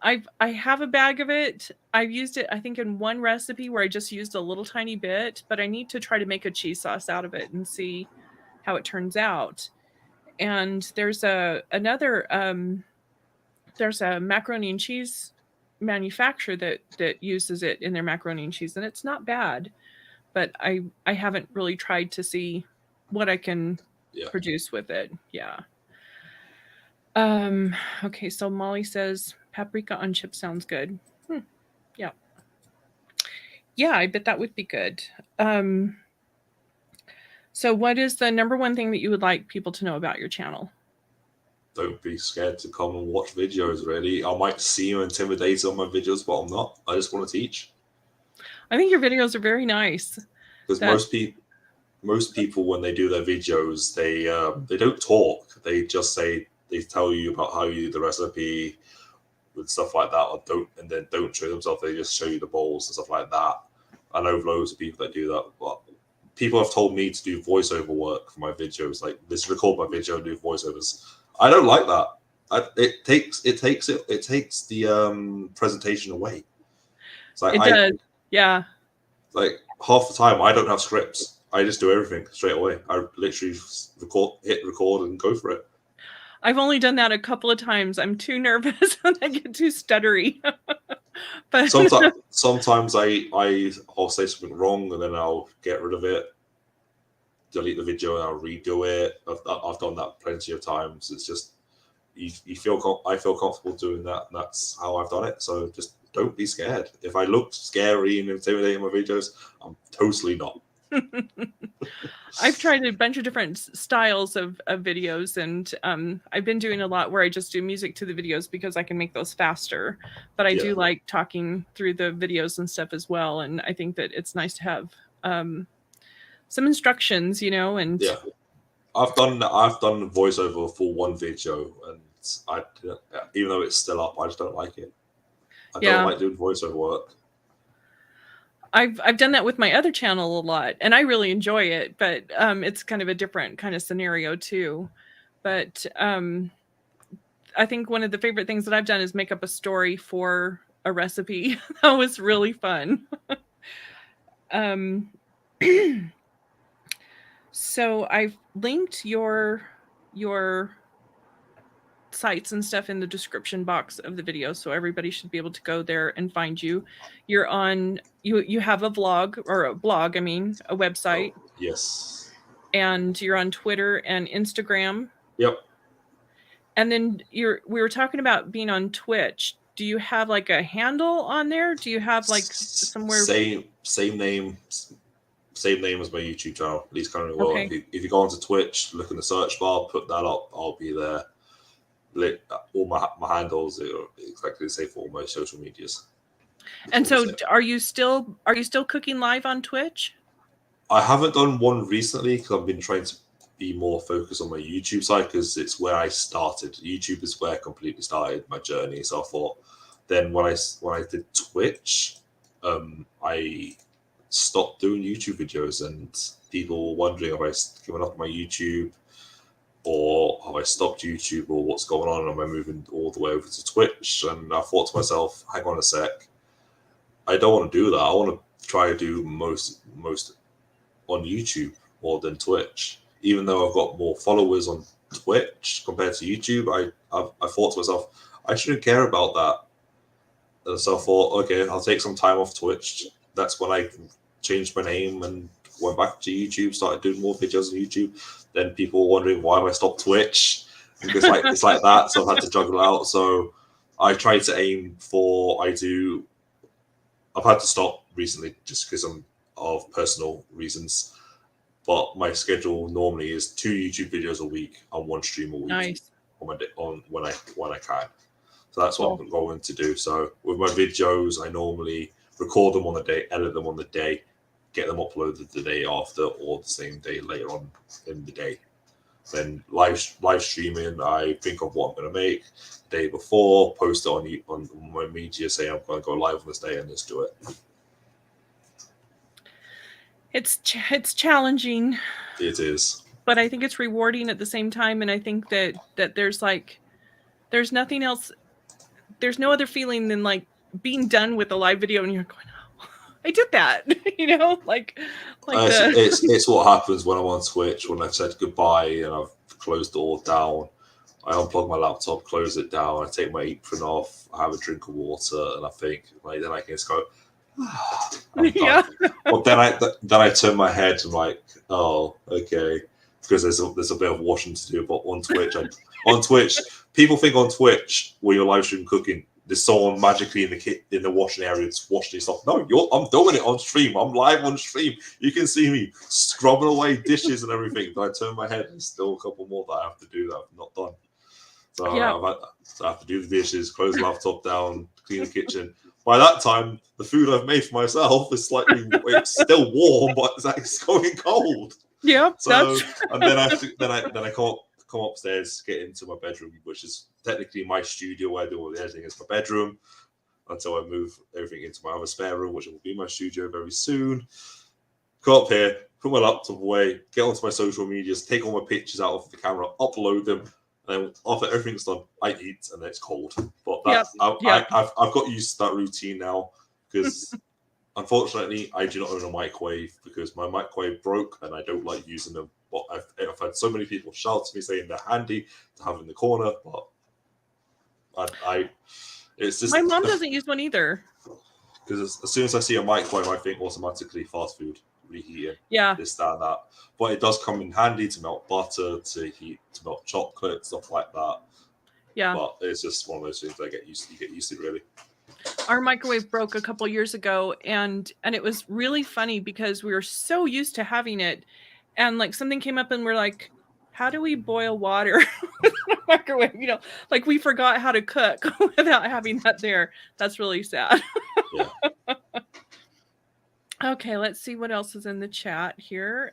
I have a bag of it. I've used it, I think, in one recipe where I just used a little tiny bit, but I need to try to make a cheese sauce out of it and see how it turns out. And there's another there's a macaroni and cheese manufacturer that uses it in their macaroni and cheese, and it's not bad. But I haven't really tried to see what I can produce with it. Yeah. Okay, so Molly says paprika on chips sounds good. Yeah. Yeah, I bet that would be good. So what is the number one thing that you would like people to know about your channel? Don't be scared to come and watch videos, really. I might seem intimidated on my videos, but I'm not. I just want to teach. I think your videos are very nice. Because most people, when they do their videos, they don't talk. They just say, they tell you about how you do the recipe and stuff like that, and then don't show themselves. They just show you the bowls and stuff like that. I know loads of people that do that, but people have told me to do voiceover work for my videos. Like, let's record my video and do voiceovers. I don't like that. It takes the presentation away. It's like, it does. Yeah. Like, half the time I don't have scripts. I just do everything straight away. I literally hit record and go for it. I've only done that a couple of times. I'm too nervous and I get too stuttery. But sometimes I'll say something wrong and then I'll get rid of it, delete the video, and I'll redo it. I've done that plenty of times. It's just I feel comfortable doing that, and that's how I've done it. So just don't be scared. If I look scary and intimidating in my videos, I'm totally not. I've tried a bunch of different styles of videos, and I've been doing a lot where I just do music to the videos because I can make those faster. But I do like talking through the videos and stuff as well. And I think that it's nice to have some instructions, and I've done voiceover for one video, and even though it's still up, I just don't like it. I don't like doing voiceover work. I've done that with my other channel a lot, and I really enjoy it, but it's kind of a different kind of scenario too. But I think one of the favorite things that I've done is make up a story for a recipe. That was really fun. So I've linked your sites and stuff in the description box of the video, so everybody should be able to go there and find you. You're on you have a vlog, or a blog, a website. Oh, yes. And you're on Twitter and Instagram. Yep. And then we were talking about being on Twitch. Do you have like a handle on there? Do you have like somewhere same name as my YouTube channel, Lee's Culinary World. Okay. If you go onto Twitch, look in the search bar, put that up, I'll be there. All my handles are exactly the same for all my social medias. And so are you still cooking live on Twitch? I haven't done one recently because I've been trying to be more focused on my YouTube side, because it's where I started. YouTube is where I completely started my journey. So I thought, then when I did Twitch, I stopped doing YouTube videos, and people were wondering if I given up my YouTube, or have I stopped YouTube, or what's going on? Am I moving all the way over to Twitch? And I thought to myself, hang on a sec, I don't want to do that. I want to try to do most on YouTube more than Twitch. Even though I've got more followers on Twitch compared to YouTube, I thought to myself, I shouldn't care about that. And so I thought, okay, I'll take some time off Twitch. That's when I changed my name and went back to YouTube, started doing more videos on YouTube. Then people were wondering why I stopped Twitch. Because it's like that, so I've had to juggle out. So I try to aim for, I've had to stop recently just because of personal reasons. but my schedule normally is 2 YouTube videos a week and 1 stream a week Nice. on when I can. So that's Cool. what I'm going to do. So with my videos, I normally record them on the day, edit them on the day, get them uploaded the day after or the same day later on in the day. Then live streaming, I think of what I'm going to make the day before, post it on my media, say I'm going to go live on this day and just do it. It's challenging. It is. But I think it's rewarding at the same time. And I think that there's nothing else. There's no other feeling than like being done with a live video and you're going, oh, I did that. It's what happens when I'm on Twitch, when I've said goodbye and I've closed the door down. I unplug my laptop, close it down, I take my apron off, I have a drink of water, and I think then I can just go, yeah. But then I turn my head and I'm like, oh, okay, because there's a bit of washing to do. But on Twitch, people think on Twitch when you're live stream cooking, there's someone magically in the washing area that's washing stuff. No, I'm doing it on stream. I'm live on stream. You can see me scrubbing away dishes and everything. But I turn my head and there's still a couple more that I have to do that I've not done. So yeah. I have to do the dishes, close the laptop down, clean the kitchen. By that time, the food I've made for myself is it's still warm, but it's going cold. Yeah. So and then I come upstairs, get into my bedroom, which is technically my studio where I do all the editing. Is my bedroom until I move everything into my other spare room, which will be my studio very soon. Go up here, put my laptop away, get onto my social medias, take all my pictures out of the camera, upload them. And then after everything's done, I eat and then it's cold. But I've got used to that routine now because unfortunately I do not own a microwave because my microwave broke and I don't like using them. But I've had so many people shout to me saying they're handy to have in the corner, but it's just my mom doesn't use one either. Because as soon as I see a microwave, I think automatically fast food, reheating, this, that, and that. But it does come in handy to melt butter, to melt chocolate, stuff like that. Yeah. But it's just one of those things you get used to, really. Our microwave broke a couple years ago, and it was really funny because we were so used to having it, and like something came up, and we're like, "How do we boil water with a microwave?" Like we forgot how to cook without having that there. That's really sad. Yeah. Okay, let's see what else is in the chat here.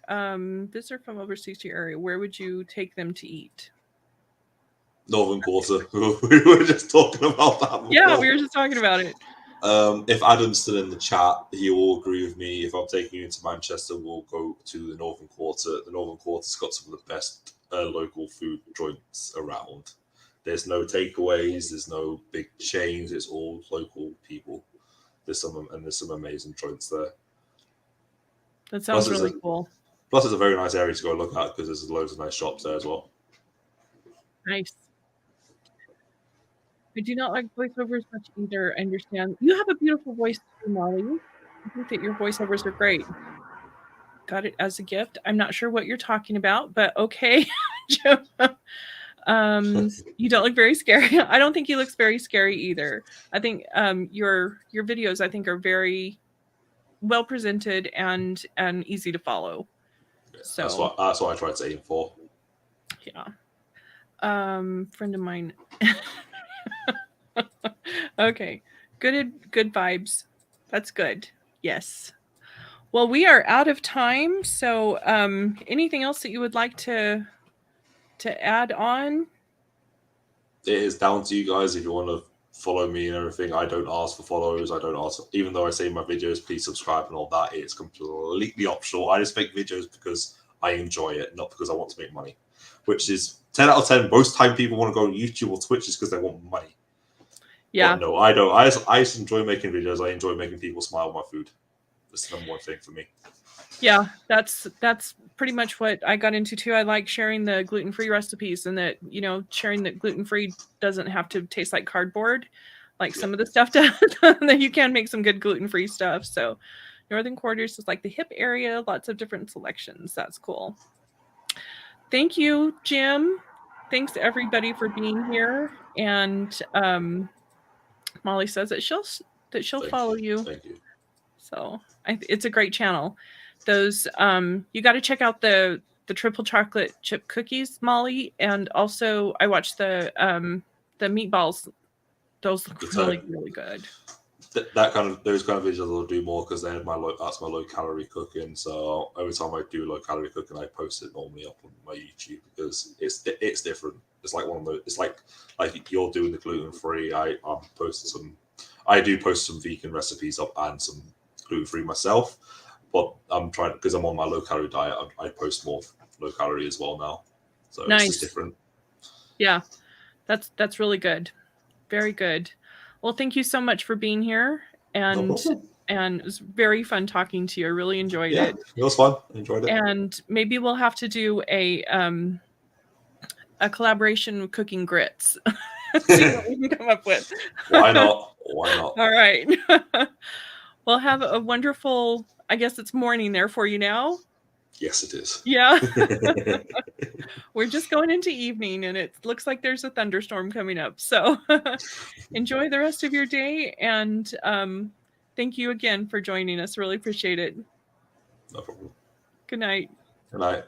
Visitor from overseas to your area. Where would you take them to eat? Northern Quarter. We were just talking about that before. Yeah, we were just talking about it. If Adam's still in the chat, he will agree with me. If I'm taking you into Manchester, we'll go to the Northern Quarter. The Northern Quarter's got some of the best local food joints around. There's no takeaways. There's no big chains. It's all local people. There's some amazing joints there. That sounds really cool. Plus, it's a very nice area to go look at because there's loads of nice shops there as well. Nice. I do not like voiceovers much either. I understand. You have a beautiful voice too, Molly. I think that your voiceovers are great. Got it as a gift. I'm not sure what you're talking about, but okay. You don't look very scary. I don't think he looks very scary either. I think your videos, I think, are very well presented and easy to follow. So that's what I tried to aim for. Yeah. Friend of mine. Okay. Good vibes. That's good. Yes. Well, we are out of time. So anything else that you would like to add on? It is down to you guys if you want to follow me and everything. I don't ask for followers. I don't ask, even though I say in my videos, please subscribe and all that. It's completely optional. I just make videos because I enjoy it, not because I want to make money, which is 10 out of 10. Most time people want to go on YouTube or Twitch is because they want money. Yeah. But no, I don't. I just enjoy making videos. I enjoy making people smile with my food. That's the number one thing for me. Yeah, that's pretty much what I got into too. I like sharing the gluten-free recipes and that, sharing that gluten-free doesn't have to taste like cardboard, like some of the stuff does. That you can make some good gluten-free stuff. So Northern Quarters is like the hip area, lots of different selections. That's cool. Thank you, Jim. Thanks to everybody for being here. And Molly says that she'll follow you. Thank you. So it's a great channel. those you got to check out the triple chocolate chip cookies, Molly, and also I watched the meatballs. Those look really good. That kind of those kind of videos I'll do more because that's my low calorie cooking. So every time I do low calorie cooking, I post it normally up on my YouTube because it's different. It's like one of those. It's like you're doing the gluten free. I do post some vegan recipes up and some gluten free myself, but I'm trying because I'm on my low calorie diet. I post more low calorie as well now, so Nice. It's just different. Yeah, that's really good. Very good. Well, thank you so much for being here, and it was very fun talking to you. I really enjoyed it. It was fun. I enjoyed it. And maybe we'll have to do a collaboration with cooking grits. See what we can come up with. Why not? Why not? All right. Well, have a wonderful, I guess it's morning there for you now. Yes, it is. Yeah. We're just going into evening and it looks like there's a thunderstorm coming up. So enjoy the rest of your day. And thank you again for joining us. Really appreciate it. No problem. Good night. Good night.